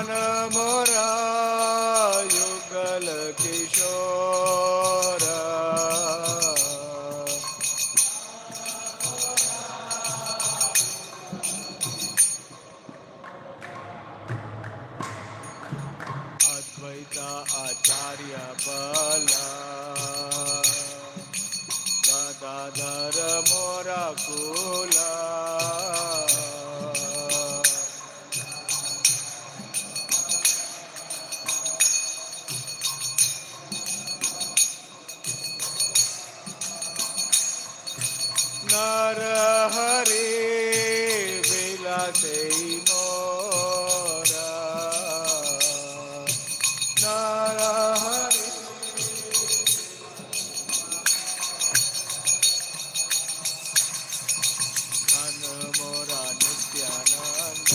मोरा युगल किशोर अद्वैता आचार्य बला गदाधर मोरा कुला नर हरि विलासे मोरा नर हरि मन मोरा नित्यानंद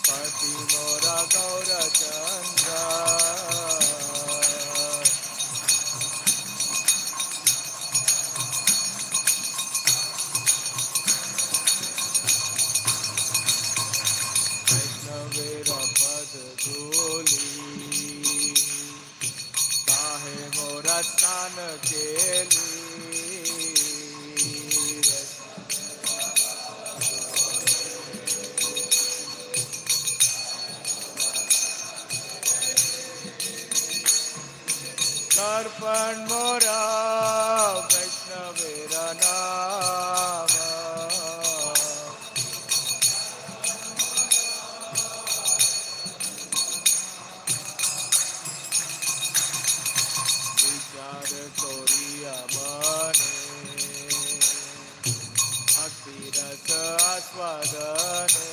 पति मोरा गौरचंद्र वैष्णवेरा पद धूली काहे मोरा स्नान केली अर्पण मोरा वैष्णवेरा नाम विचार कोरिया मने भक्ति रस आस्वादने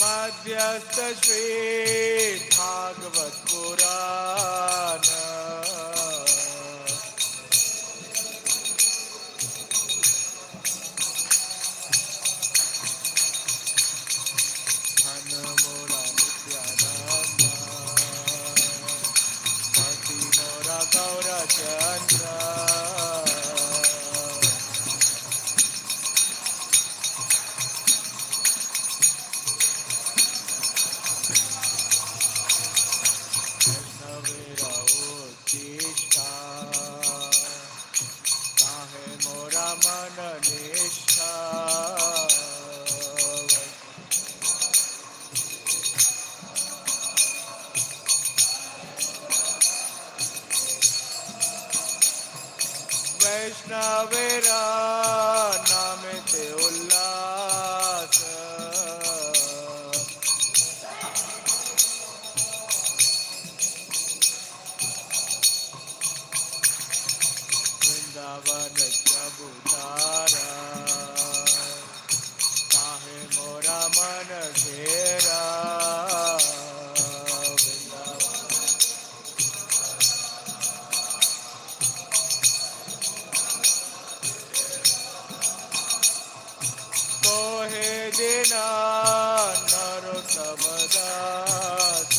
मध्यस्थ श्री भागवत पुराण धन मोरा नित्यानंद भक्ति मोरा गौरचंद्र वैष्णवेरा नाम ते उल्लास वृंदावन चबुतारा काहे मोरा मन घेरा देना नरोत्तम दास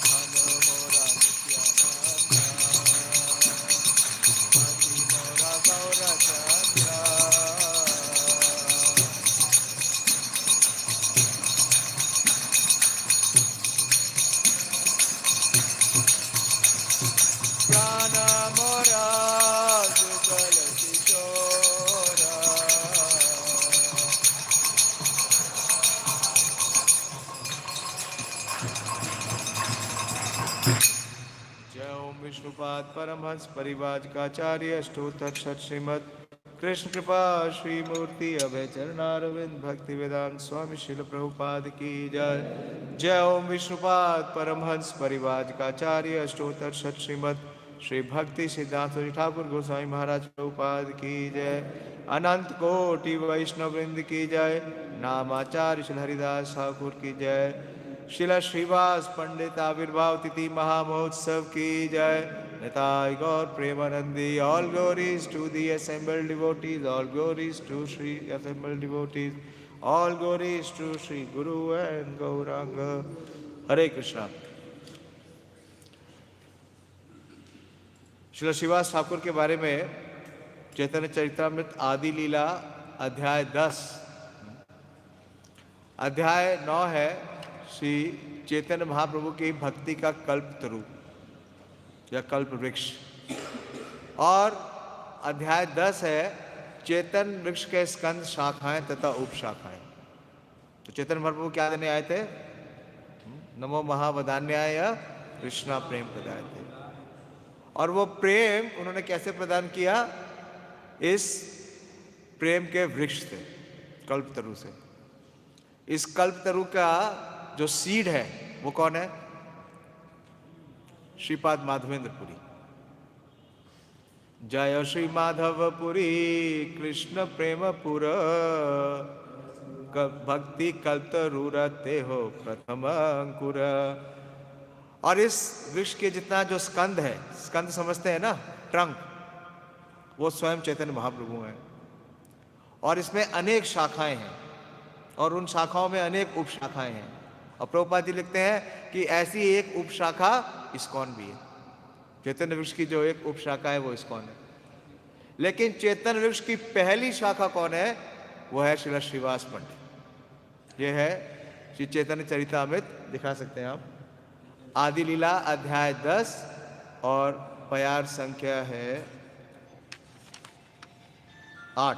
धन मोरा नित्यानंद पति मोरा गौरचंद्र मोरा जुगल किशोरा जय ओम विष्णुपाद परमहंस परिवाजकाचार्य अष्टोत्तर शत श्रीमद कृष्ण कृपा श्री मूर्ति अभय चरणारविंद भक्ति वेदांत स्वामी शिल प्रभुपाद की जय। जय ओम विष्णुपाद परमहंस परिवाजकाचार्य अष्टोत्तर शत श्रीमद श्री भक्ति सिद्धांत ठाकुर गोस्वामी महाराज प्रभुपाद की जय। अनंत कोटि वैष्णव वृंद की जय। नामाचार्य श्री हरिदास ठाकुर की जय। शिला श्रीवास पंडित आविर्भाव तिथि महामहोत्सव की जय। निताय गौर प्रेमानंदी। All glories to the assembled devotees, all glories to Shri assembled devotees, all glories to Shri Guru and Gauranga. हरे कृष्णा। श्रील श्रीवास ठाकुर के बारे में चैतन्य चरितामृत आदि लीला अध्याय 10, अध्याय 9 है श्री चैतन्य महाप्रभु की भक्ति का कल्प तरु या कल्प वृक्ष, और अध्याय 10 है चैतन्य वृक्ष के स्कंद, शाखाएं तथा उपशाखाएं। तो चैतन्य महाप्रभु क्या देने आए थे? नमो महावदान्याय कृष्णा प्रेम प्रदाय थे। और वो प्रेम उन्होंने कैसे प्रदान किया? इस प्रेम के वृक्ष से, कल्पतरु से। इस कल्पतरु का जो सीड है वो कौन है? श्रीपाद माधवेंद्रपुरी। जय श्री माधवपुरी कृष्ण प्रेमपुर, भक्ति कल्पतरु रते हो प्रथम अंकुर। और इस वृक्ष के जितना जो स्कंद है, स्कंद समझते हैं ना, ट्रंक, वो स्वयं चैतन्य महाप्रभु हैं। और इसमें अनेक शाखाएं हैं और उन शाखाओं में अनेक उपशाखाएं हैं। और प्रभुपाद जी लिखते हैं कि ऐसी एक उपशाखा इस्कॉन भी है। चैतन्य वृक्ष की जो एक उपशाखा है वो इस्कॉन है। लेकिन चैतन्य वृक्ष की पहली शाखा कौन है? वो है श्रील श्रीवास पंडित। ये है श्री चैतन्य चरितामृत, दिखा सकते हैं आप, आदि लीला अध्याय 10 और प्यार संख्या है 8,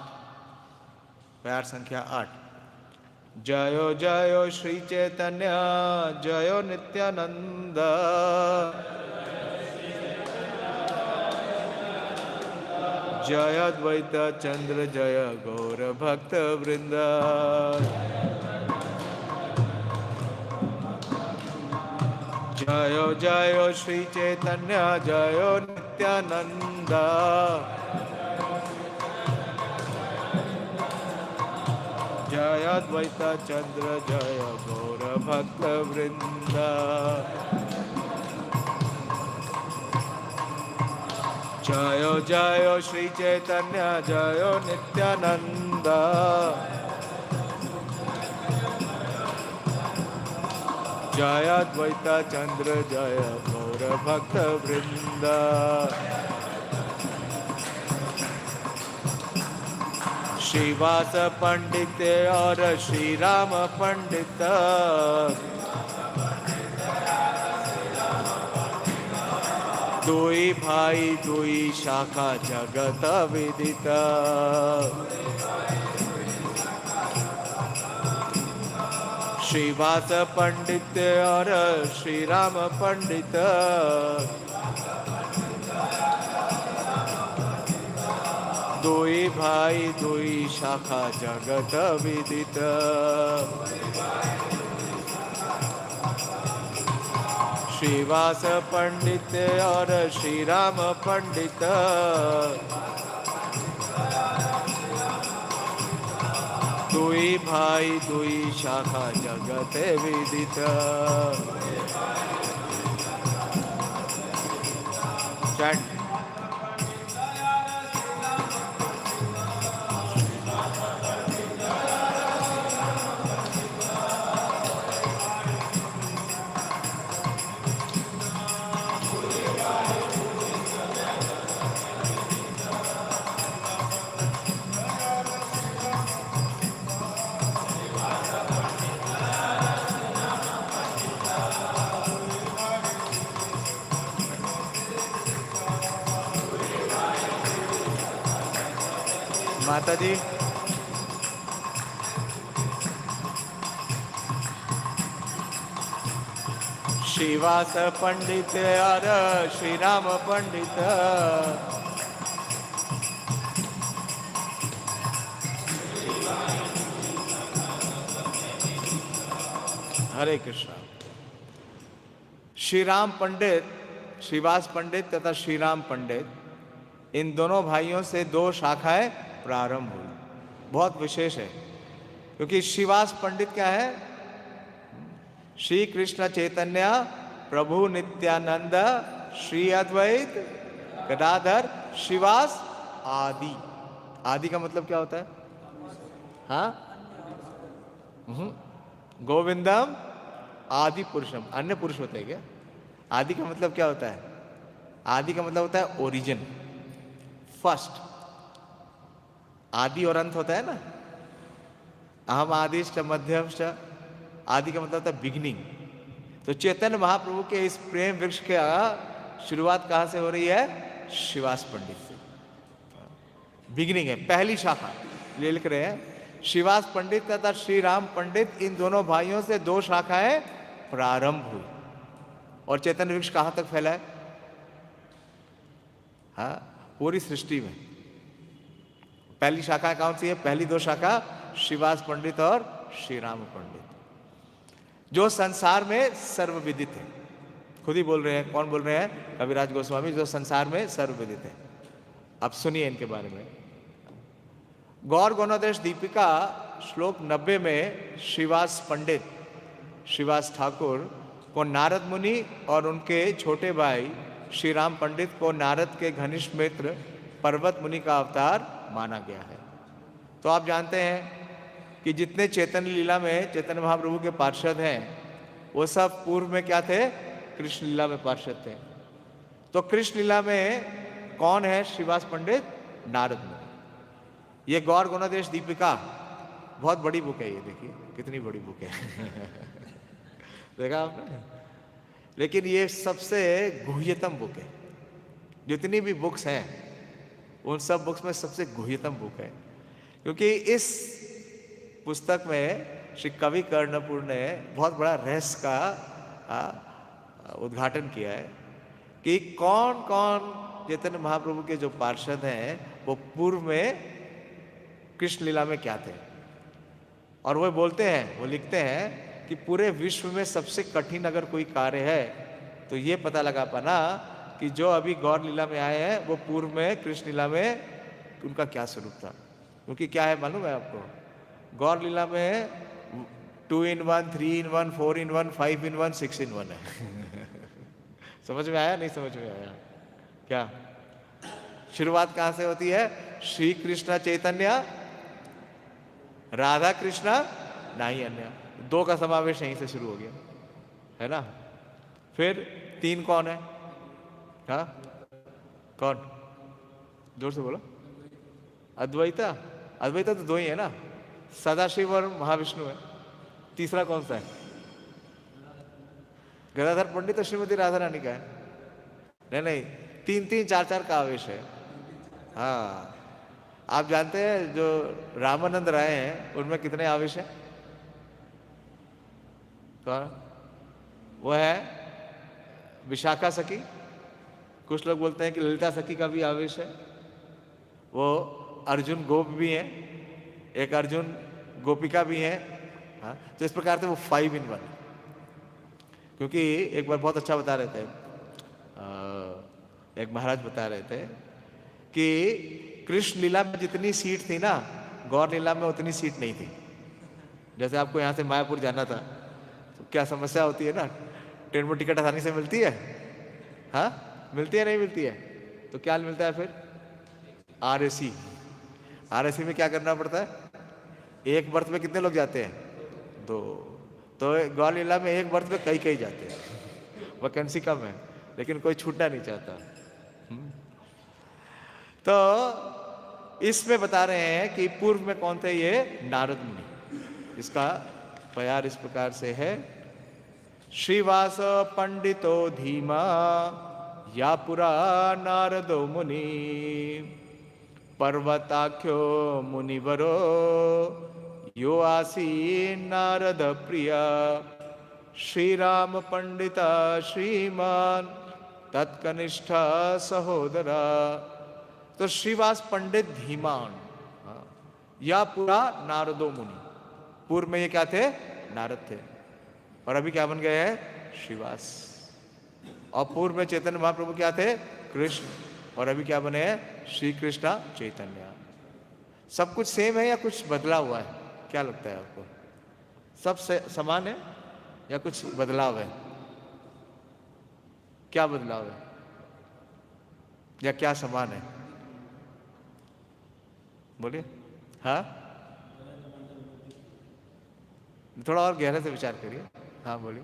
प्यार संख्या 8। जयो जयो श्री चैतन्य जयो नित्यानंद, जय द्वैत चंद्र जय गौर भक्त वृंद। जयो जयो श्री चैतन्य जयो नित्यानंद, जय द्वैत चंद्र जय गौर भक्त वृंद। जयो जयो श्री चैतन्य जयो नित्यानंद, जय द्वैत चंद्र जय गौर भक्त वृंद। श्रीवास पंडित और श्री राम पंडित, दुई भाई दुई शाखा जगत विदित। श्रीवास पंडित और श्री राम पंडित, दुई भाई दुई शाखा जगत विदित। श्रीवास पंडित और श्री राम पंडित, दुई भाई दुई शाखा जगत विदित। चैंट। माता जी, श्रीवास पंडित और श्री राम पंडित, हरे कृष्णा। श्री राम पंडित, श्रीवास पंडित तथा श्री राम पंडित, इन दोनों भाइयों से दो शाखाएं प्रारंभ हुई। बहुत विशेष है क्योंकि श्रीवास पंडित क्या है? श्री कृष्ण चैतन्य प्रभु नित्यानंद श्री अद्वैत गदाधर श्रीवास आदि। आदि का मतलब क्या होता है? हाँ, गोविंदम आदि पुरुषम। अन्य पुरुष होते हैं क्या? आदि का मतलब क्या होता है? आदि का मतलब होता है ओरिजिन, फर्स्ट। आदि और अंत होता है ना। अहम आदिश्च मध्यमश्च। आदि का मतलब होता है बिगिनिंग। तो चैतन्य महाप्रभु के इस प्रेम वृक्ष की शुरुआत कहाँ से हो रही है? श्रीवास पंडित से। बिगिनिंग है, पहली शाखा। ये लिख रहे हैं श्रीवास पंडित तथा श्री राम पंडित, इन दोनों भाइयों से दो शाखाएं प्रारंभ हुई। और चैतन्य वृक्ष कहां तक फैला है? हाँ, पूरी सृष्टि में। पहली शाखा कौन सी है? पहली दो शाखा श्रीवास पंडित और श्री राम पंडित, जो संसार में सर्वविदित है। खुद ही बोल रहे हैं। कौन बोल रहे हैं? कविराज गोस्वामी, जो संसार में सर्वविदित है। अब सुनिए इनके बारे में। गौर गौणोदेश दीपिका श्लोक 90 में श्रीवास पंडित, श्रीवास ठाकुर को नारद मुनि और उनके छोटे भाई श्री राम पंडित को नारद के घनिष्ठ मित्र पर्वत मुनि का अवतार माना गया है। तो आप जानते हैं कि जितने चैतन्य लीला में चैतन्य महाप्रभु के पार्षद हैं, वो सब पूर्व में क्या थे? कृष्ण लीला में पार्षद थे। तो कृष्ण लीला में कौन है श्रीवास पंडित? नारद मुनि। ये गौर गौणोदेश दीपिका बहुत बड़ी बुक है। ये देखिए कितनी बड़ी बुक है। देखा आपने? लेकिन ये सबसे गुह्यतम बुक है। जितनी भी बुक्स हैं उन सब बुक्स में सबसे गुह्यतम बुक है, क्योंकि इस पुस्तक में श्री कवि कर्णपुर ने बहुत बड़ा रहस्य का उद्घाटन किया है कि कौन कौन चैतन्य महाप्रभु के जो पार्षद हैं वो पूर्व में कृष्ण लीला में क्या थे। और वो बोलते हैं, वो लिखते हैं कि पूरे विश्व में सबसे कठिन अगर कोई कार्य है तो ये पता लगा पाना कि जो अभी गौर लीला में आए हैं वो पूर्व में कृष्ण लीला में उनका क्या स्वरूप था। क्योंकि क्या है मालूम है आपको? गौर लीला में 2 in 1, 3 in 1, 4 in 1, 5 in 1, 6 in 1 है। समझ में आया? नहीं समझ में आया? क्या शुरुआत कहां से होती है? श्री कृष्ण चैतन्य राधा कृष्णा नहीं अन्य, दो का समावेश यहीं से शुरू हो गया है ना। फिर 3 कौन है? हाँ, कौन? जोर से बोलो। अद्वैता। अद्वैता तो 2 ही है ना, सदाशिव और महाविष्णु है। तीसरा कौन सा है? गदाधर पंडित और श्रीमती राधा रानी का है। नहीं नहीं, 3-3, 4-4 का आवेश है। हाँ, आप जानते हैं जो रामानंद राय हैं उनमें कितने आवेश हैं? कौन? वो है विशाखा सखी। कुछ लोग बोलते हैं कि ललिता सखी का भी आवेश है। वो अर्जुन गोप भी हैं, एक अर्जुन गोपिका भी हैं। हाँ, तो इस प्रकार से वो 5 in 1। क्योंकि एक बार बहुत अच्छा बता रहे थे, एक महाराज बता रहे थे कि कृष्ण लीला में जितनी सीट थी ना, गौर लीला में उतनी सीट नहीं थी। जैसे आपको यहाँ से मायापुर जाना था तो क्या समस्या होती है ना, ट्रेन में टिकट आसानी से मिलती है? हाँ, मिलती है नहीं मिलती है? तो क्या मिलता है फिर? RAC। RAC में क्या करना पड़ता है? एक बर्थ में कितने लोग जाते हैं? 2। तो गौर लीला में एक बर्थ में कई कई जाते हैं। वैकेंसी कम है लेकिन कोई छूटना नहीं चाहता। तो इसमें बता रहे हैं कि पूर्व में कौन थे? ये नारद मुनि। इसका प्यार इस प्रकार से है। श्रीवास पंडितो धीमा या पुरा नारदो मुनि, पर्वताख्यो मुनिवरो यो आसी नारद प्रिया, श्री राम पंडिता श्रीमान तत्कनिष्ठा सहोदरा। तो श्रीवास पंडित धीमान या पूरा नारदो मुनि। पूर्व में ये क्या थे? नारद थे। और अभी क्या बन गए हैं? श्रीवास। और पूर्व में चैतन्य महाप्रभु क्या थे? कृष्ण। और अभी क्या बने हैं? श्री कृष्ण चैतन्य। सब कुछ सेम है या कुछ बदला हुआ है? क्या लगता है आपको? सब समान है? या कुछ बदलाव है? क्या बदलाव है या क्या समान है? बोलिए। हाँ, थोड़ा और गहरे से विचार करिए। हाँ बोलिए।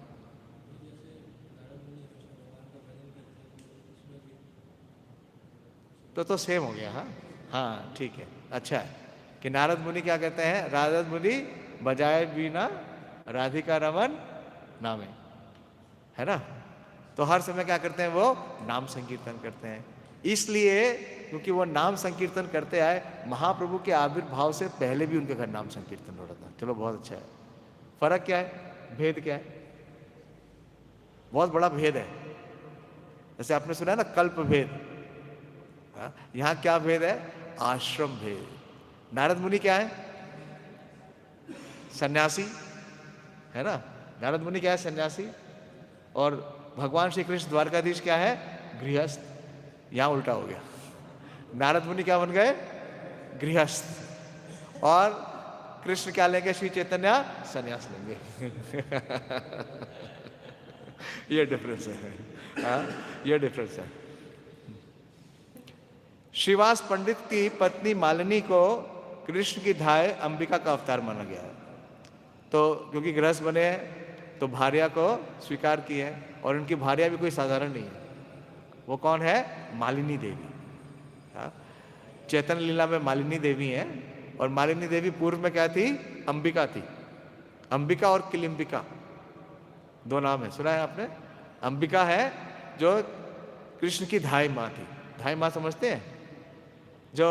तो सेम हो गया। हाँ हाँ ठीक है, अच्छा है कि नारद मुनि क्या कहते हैं, नारद मुनि बजाए बिना राधिका रमन नामे, है ना। तो हर समय क्या करते हैं, वो नाम संकीर्तन करते हैं। इसलिए क्योंकि वो नाम संकीर्तन करते आए, महाप्रभु के आविर्भाव से पहले भी उनके घर नाम संकीर्तन हो रहा था। चलो बहुत अच्छा है। फर्क क्या है, भेद क्या है? बहुत बड़ा भेद है। जैसे आपने सुना है ना कल्प भेद, यहां क्या भेद है, आश्रम भेद। नारद मुनि क्या है, सन्यासी, है ना। नारद मुनि क्या है, सन्यासी। और भगवान श्री कृष्ण द्वारकाधीश क्या है, गृहस्थ। यहां उल्टा हो गया, नारद मुनि क्या बन गए, गृहस्थ। और कृष्ण क्या लेंगे, श्री चैतन्य सन्यास लेंगे। ये डिफरेंस है। हाँ, ये डिफरेंस है। श्रीवास पंडित की पत्नी मालिनी को कृष्ण की धाय अंबिका का अवतार माना गया है। तो क्योंकि गृहस्थ बने हैं तो भार्या को स्वीकार की है, और उनकी भार्या भी कोई साधारण नहीं है। वो कौन है, मालिनी देवी। हाँ? चैतन्य लीला में मालिनी देवी है, और मालिनी देवी पूर्व में क्या थी, अंबिका थी। अंबिका और किलिंबिका दो नाम है, सुना है आपने। अंबिका है जो कृष्ण की धाय माँ थी। धाय माँ समझते हैं, जो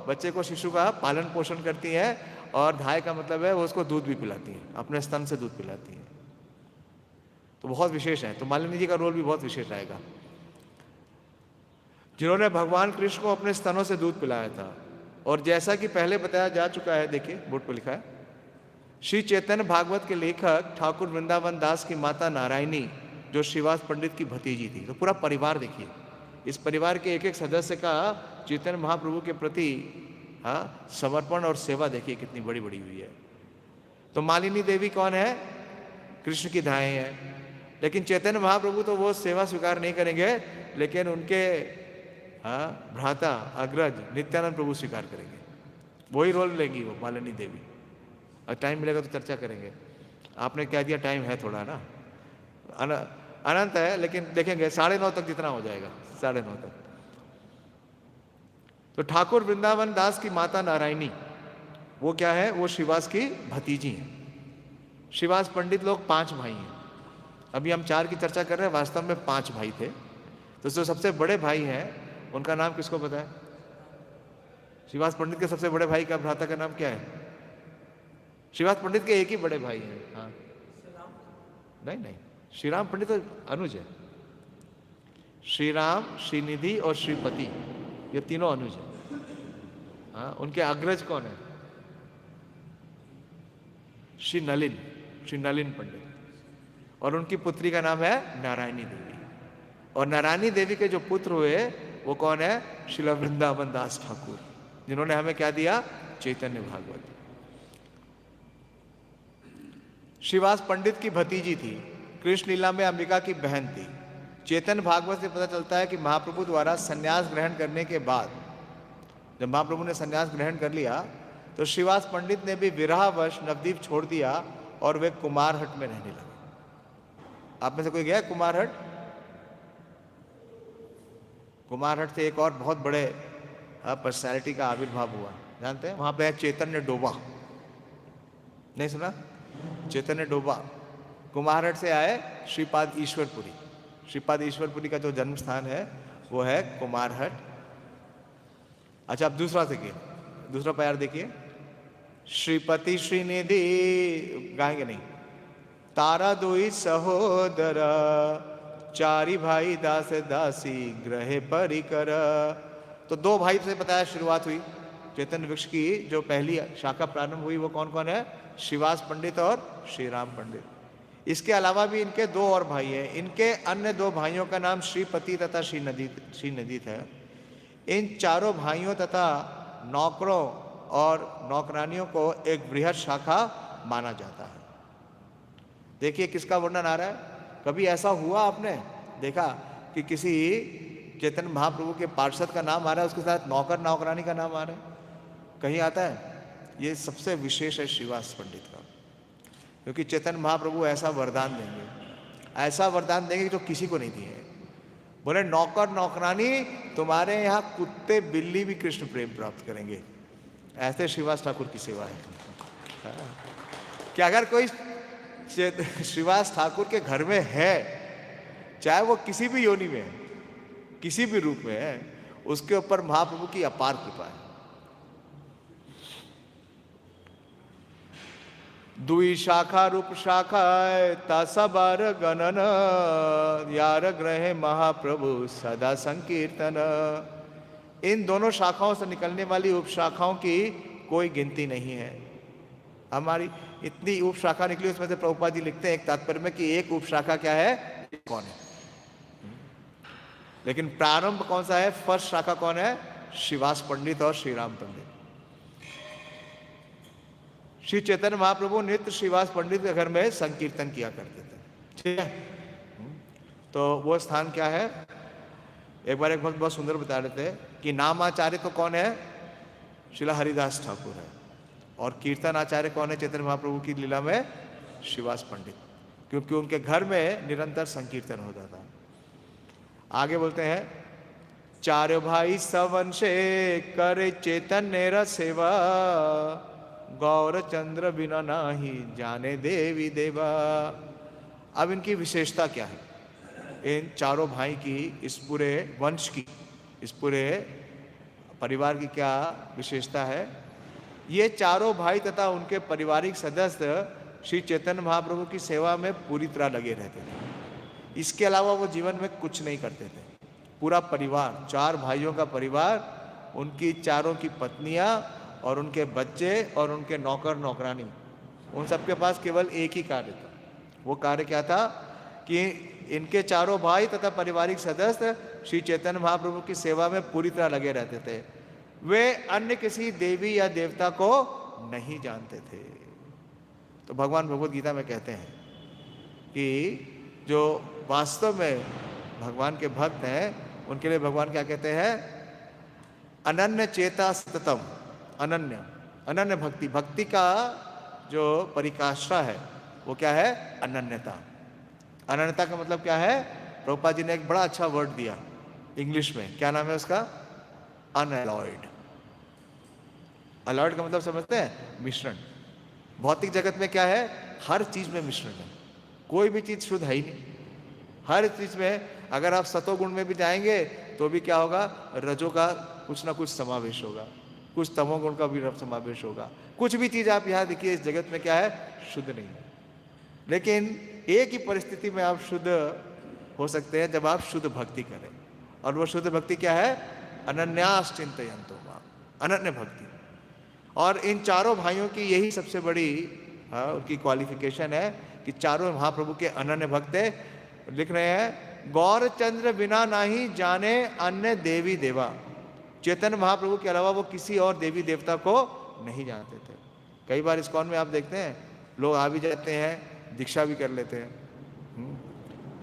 बच्चे को, शिशु का पालन पोषण करती है, और धाय का मतलब है वो उसको दूध भी पिलाती है, अपने स्तन से दूध पिलाती है। तो बहुत विशेष है। तो मालिनी जी का रोल भी बहुत विशेष रहेगा, जिन्होंने भगवान कृष्ण को अपने स्तनों से दूध पिलाया था। और जैसा कि पहले बताया जा चुका है, देखिए बोर्ड पर लिखा है, श्री चैतन्य भागवत के लेखक ठाकुर वृंदावन दास की माता नारायणी जो श्रीवास पंडित की भतीजी थी। तो पूरा परिवार देखिए, इस परिवार के एक एक सदस्य का चैतन्य महाप्रभु के प्रति समर्पण और सेवा देखिए कितनी बड़ी बड़ी हुई है। तो मालिनी देवी कौन है, कृष्ण की धाएं है। लेकिन चैतन्य महाप्रभु तो वो सेवा स्वीकार नहीं करेंगे, लेकिन उनके भ्राता अग्रज नित्यानंद प्रभु स्वीकार करेंगे। वही रोल लेंगी वो मालिनी देवी। और टाइम मिलेगा तो चर्चा करेंगे। आपने क्या दिया, टाइम है थोड़ा ना, अनंत है, लेकिन देखेंगे 9:30 तक जितना हो जाएगा, 9:30 तक। तो ठाकुर वृंदावन दास की माता नारायणी वो क्या है, वो श्रीवास की भतीजी हैं। श्रीवास पंडित लोग 5 भाई हैं। अभी हम 4 की चर्चा कर रहे हैं, वास्तव में 5 भाई थे। तो जो सबसे बड़े भाई हैं उनका नाम किसको पता है? श्रीवास पंडित के सबसे बड़े भाई का, भ्राता का नाम क्या है? श्रीवास पंडित के एक ही बड़े भाई हैं। हाँ, नहीं, श्रीराम पंडित तो अनुज है। श्रीराम, श्रीनिधि और श्रीपति, ये तीनों अनुज है। हाँ, उनके अग्रज कौन है? श्री नलिन पंडित। और उनकी पुत्री का नाम है नारायणी देवी। और नारायणी देवी के जो पुत्र हुए वो कौन है? श्रील वृंदावन दास ठाकुर, जिन्होंने हमें क्या दिया? चैतन्य भागवत। श्रीवास पंडित की भतीजी थी, कृष्ण लीला में अंबिका की बहन थी। चैतन्य भागवत से पता चलता है कि महाप्रभु द्वारा संन्यास ग्रहण करने के बाद, जब महाप्रभु ने संन्यास ग्रहण कर लिया, तो श्रीवास पंडित ने भी विरहवश नवद्वीप छोड़ दिया और वे कुमारहट में रहने लगे। आप में से कोई गया कुमारहट? कुमारहट से एक और बहुत बड़े पर्सनैलिटी का आविर्भाव हुआ, जानते हैं? वहां पे है चैतन्य डोबा, नहीं सुना? चैतन्य डोबा कुमारहट से आए श्रीपाद ईश्वरपुरी। श्रीपाद ईश्वरपुरी का जो जन्म स्थान है वो है कुमारहट। अच्छा, अब दूसरा देखिए, दूसरा प्यार देखिए। श्रीपति श्रीनिधि गाएंगे नहीं। तारा दोई सहोदर, चारी भाई दास दासी ग्रहे परिकर। तो 2 भाई से बताया शुरुआत हुई। चैतन्य वृक्ष की जो पहली शाखा प्रारंभ हुई वो कौन कौन है? श्रीवास पंडित और श्रीराम पंडित। इसके अलावा भी इनके 2 और भाई हैं। इनके अन्य 2 भाइयों का नाम श्रीपति तथा श्रीनिधि है। इन चारों भाइयों तथा नौकरों और नौकरानियों को एक बृहद शाखा माना जाता है। देखिए किसका वर्णन आ रहा है। कभी ऐसा हुआ आपने देखा कि किसी चैतन्य महाप्रभु के पार्षद का नाम आ रहा है, उसके साथ नौकर नौकरानी का नाम आ रहा है? कहीं आता है? ये सबसे विशेष है श्रीवास पंडित का, क्योंकि चैतन्य महाप्रभु ऐसा वरदान देंगे, ऐसा वरदान देंगे जो किसी को नहीं दिए। बोले नौकर नौकरानी तुम्हारे यहाँ कुत्ते बिल्ली भी कृष्ण प्रेम प्राप्त करेंगे। ऐसे श्रीवास ठाकुर की सेवा है कि अगर कोई श्रीवास ठाकुर के घर में है, चाहे वो किसी भी योनि में है, किसी भी रूप में है, उसके ऊपर महाप्रभु की अपार कृपा है। दुई शाखा रूप शाखा तासाबार गणन यार ग्रहे महाप्रभु सदा संकीर्तन। इन दोनों शाखाओं से निकलने वाली उपशाखाओं की कोई गिनती नहीं है। हमारी इतनी उपशाखा निकली, उसमें से प्रभुपाद जी लिखते हैं एक तात्पर्य में कि एक उपशाखा क्या है, कौन है, लेकिन प्रारंभ कौन सा है, फर्स्ट शाखा कौन है, श्रीवास पंडित और श्री राम पंडित। श्री चैतन्य महाप्रभु नित्य श्रीवास पंडित के घर में संकीर्तन किया करते थे। ठीक है, तो वो स्थान क्या है, एक बार एक भक्त बहुत सुंदर बता रहे थे कि नामाचार्य तो कौन है, श्रीला हरिदास ठाकुर है, और कीर्तन आचार्य कौन है चैतन्य महाप्रभु की लीला में, श्रीवास पंडित, क्योंकि उनके घर में निरंतर संकीर्तन होता था। आगे बोलते हैं, चार भाई सवंशे करे चैतन्य सेवा गौर चंद्र बिना नाही जाने देवी देवा। अब इनकी विशेषता क्या है, इन चारों भाई की, इस पूरे वंश की, इस पूरे परिवार की क्या विशेषता है। ये चारों भाई तथा उनके पारिवारिक सदस्य श्री चैतन्य महाप्रभु की सेवा में पूरी तरह लगे रहते थे। इसके अलावा वो जीवन में कुछ नहीं करते थे। पूरा परिवार, चार भाइयों का परिवार, उनकी चारों की पत्नियां और उनके बच्चे और उनके नौकर नौकरानी, उन सबके पास केवल एक ही कार्य था। वो कार्य क्या था कि इनके चारों भाई तथा पारिवारिक सदस्य श्री चैतन्य महाप्रभु की सेवा में पूरी तरह लगे रहते थे। वे अन्य किसी देवी या देवता को नहीं जानते थे। तो भगवान भगवद गीता में कहते हैं कि जो वास्तव में भगवान के भक्त हैं, उनके लिए भगवान क्या कहते हैं, अनन्य चेता सततम। अनन्य, अनन्य भक्ति, भक्ति का जो परिकाष्ठा है वो क्या है, अनन्यता। अनन्यता का मतलब क्या है, प्रभुपाद जी ने एक बड़ा अच्छा वर्ड दिया इंग्लिश में, क्या नाम है उसका, अनअलॉयड। अलॉयड का मतलब समझते हैं, मिश्रण। भौतिक जगत में क्या है, हर चीज में मिश्रण है, कोई भी चीज शुद्ध है ही नहीं। हर चीज में अगर आप सतोगुण में भी जाएंगे तो भी क्या होगा, रजो का कुछ ना कुछ समावेश होगा, कुछ तमोगुण का भी समावेश होगा। कुछ भी चीज आप यहाँ देखिए इस जगत में क्या है, शुद्ध नहीं है। लेकिन एक ही परिस्थिति में आप शुद्ध हो सकते हैं, जब आप शुद्ध भक्ति करें। और वो शुद्ध भक्ति क्या है, अनन्यास चिंतयन्तो मां, अनन्य भक्ति। और इन चारों भाइयों की यही सबसे बड़ी उनकी क्वालिफिकेशन है कि चारों महाप्रभु के अनन्य भक्त है। लिख रहे हैं, गौर चंद्र बिना नाही जाने अन्य देवी देवा। चैतन्य महाप्रभु के अलावा वो किसी और देवी देवता को नहीं जानते थे। कई बार इस्कॉन में आप देखते हैं लोग आ भी जाते हैं, दीक्षा भी कर लेते हैं,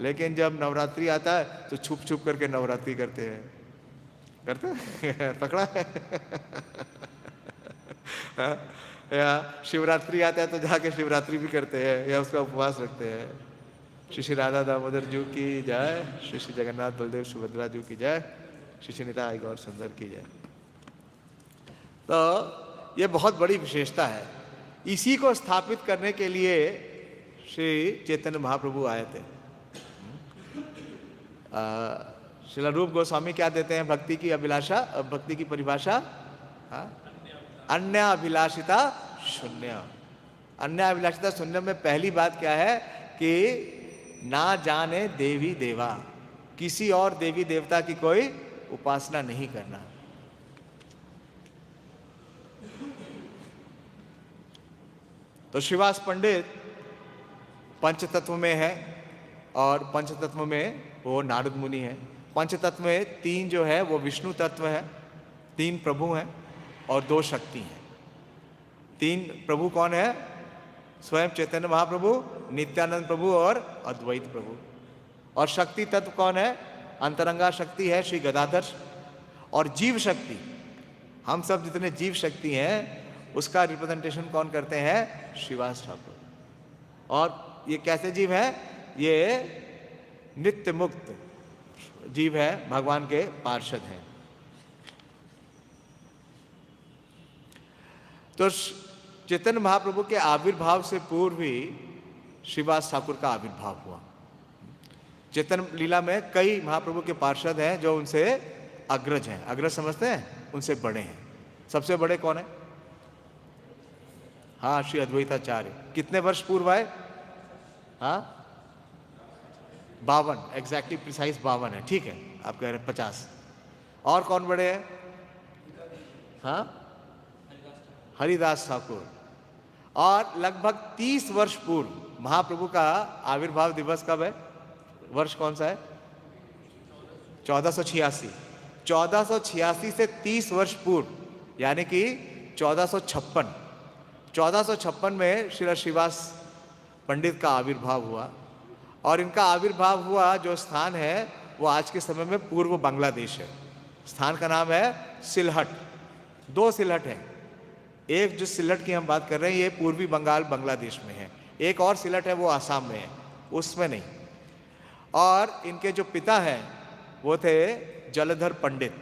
लेकिन जब नवरात्रि आता है तो छुप छुप करके नवरात्रि करते हैं। करते हैं? पकड़ा है? या शिवरात्रि आता है तो जाके शिवरात्रि भी करते हैं या उसका उपवास रखते हैं। श्री श्री राधा दामोदर जी की जय, श्री श्री जगन्नाथ बलदेव सुभद्रा जी की जय, श्री श्री निताई गौर सुंदर की जय। तो ये बहुत बड़ी विशेषता है। इसी को स्थापित करने के लिए श्री चैतन्य महाप्रभु आए थे। श्रील रूप गोस्वामी क्या देते हैं भक्ति की अभिलाषा, भक्ति की परिभाषा, अन्य अभिलाषिता शून्य। अन्य अभिलाषिता शून्य में पहली बात क्या है कि ना जाने देवी देवा, किसी और देवी देवता की कोई उपासना नहीं करना। तो श्रीवास पंडित पंचतत्व में है और पंचतत्व में वो नारद मुनि है। पंचतत्व में तीन जो है वो विष्णु तत्व है, तीन प्रभु हैं और दो शक्ति हैं। तीन प्रभु कौन है, स्वयं चैतन्य महाप्रभु, नित्यानंद प्रभु और अद्वैत प्रभु। और शक्ति तत्व कौन है? अंतरंगा शक्ति है श्री गदाधर। और जीव शक्ति, हम सब जितने जीव शक्ति हैं उसका रिप्रेजेंटेशन कौन करते हैं? श्रीवास ठाकुर। और ये कैसे जीव है? ये नित्य मुक्त जीव है, भगवान के पार्षद हैं। तो चैतन्य महाप्रभु के आविर्भाव से पूर्व ही श्रीवास ठाकुर का आविर्भाव हुआ। चैतन्य लीला में कई महाप्रभु के पार्षद हैं जो उनसे अग्रज हैं। अग्रज समझते हैं? उनसे बड़े हैं। सबसे बड़े कौन है? हाँ, श्री अद्वैताचार्य। कितने वर्ष पूर्व आए? हाँ, 52, एग्जैक्टली प्रिसाइज 52 है। ठीक है, आप कह रहे हैं 50। और कौन बड़े हैं? हाँ, हरिदास ठाकुर। और लगभग 30 वर्ष पूर्व महाप्रभु का आविर्भाव दिवस कब है? वर्ष कौन सा है? 1486। 1486 से 30 वर्ष पूर्व, यानी कि 1456। 1456 में श्री श्रीवास पंडित का आविर्भाव हुआ। और इनका आविर्भाव हुआ जो स्थान है वो आज के समय में पूर्व बांग्लादेश है। स्थान का नाम है सिलहट। 2 सिलहट हैं। एक जो सिलहट की हम बात कर रहे हैं ये पूर्वी बंगाल बांग्लादेश में है। एक और सिलहट है वो आसाम में है, उसमें नहीं। और इनके जो पिता हैं वो थे जलधर पंडित,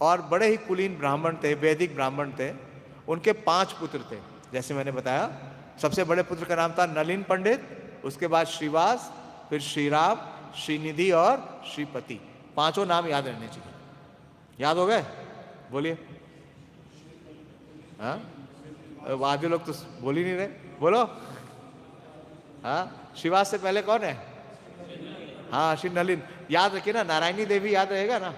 और बड़े ही कुलीन ब्राह्मण थे, वैदिक ब्राह्मण थे। उनके 5 पुत्र थे। जैसे मैंने बताया, सबसे बड़े पुत्र का नाम था नलिन पंडित, उसके बाद श्रीवास, फिर श्रीराम, श्रीनिधि और श्रीपति। 5 नाम याद रहने चाहिए। याद हो गए? बोलिए। हाँ, आधे लोग तो बोल ही नहीं रहे। बोलो। हाँ, श्रीवास से पहले कौन है? हाँ, श्री नलिन। याद रखिए ना, नारायणी देवी याद रहेगा ना।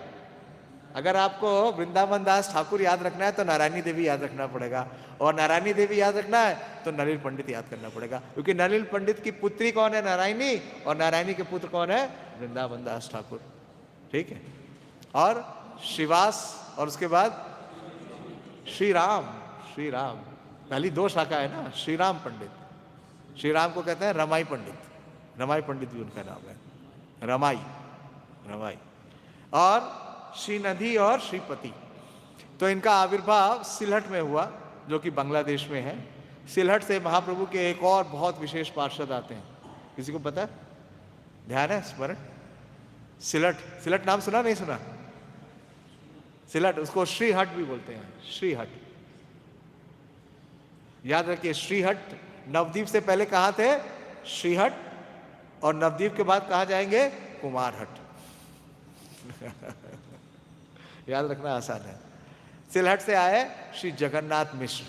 अगर आपको वृंदावन दास ठाकुर याद रखना है तो नारायणी देवी याद रखना पड़ेगा, और नारायणी देवी याद रखना है तो नलिन पंडित याद करना पड़ेगा, क्योंकि नलिन पंडित की पुत्री कौन है? नारायणी। और नारायणी के पुत्र कौन है? वृंदावन दास ठाकुर। ठीक है। और श्रीवास, और उसके बाद श्री राम। श्री राम पहली 2 शाखा है ना, श्री राम पंडित। श्री राम को कहते हैं रमाई पंडित। रमाई पंडित भी उनका नाम है, रमाई। रमाई। और श्रीनिधि और श्रीपति। तो इनका आविर्भाव सिलहट में हुआ, जो कि बांग्लादेश में है। सिलहट से महाप्रभु के एक और बहुत विशेष पार्षद आते हैं। किसी को पता है? ध्यान है? स्मरण? सिलहट। सिलहट नाम सुना? नहीं सुना? सिलहट, उसको श्रीहट भी बोलते हैं। श्रीहट याद रखिए। श्रीहट, नवद्वीप से पहले कहाँ थे? श्रीहट। और नवद्वीप के बाद कहाँ जाएंगे? कुमारहट। याद रखना आसान है। सिलहट से आए श्री जगन्नाथ मिश्र।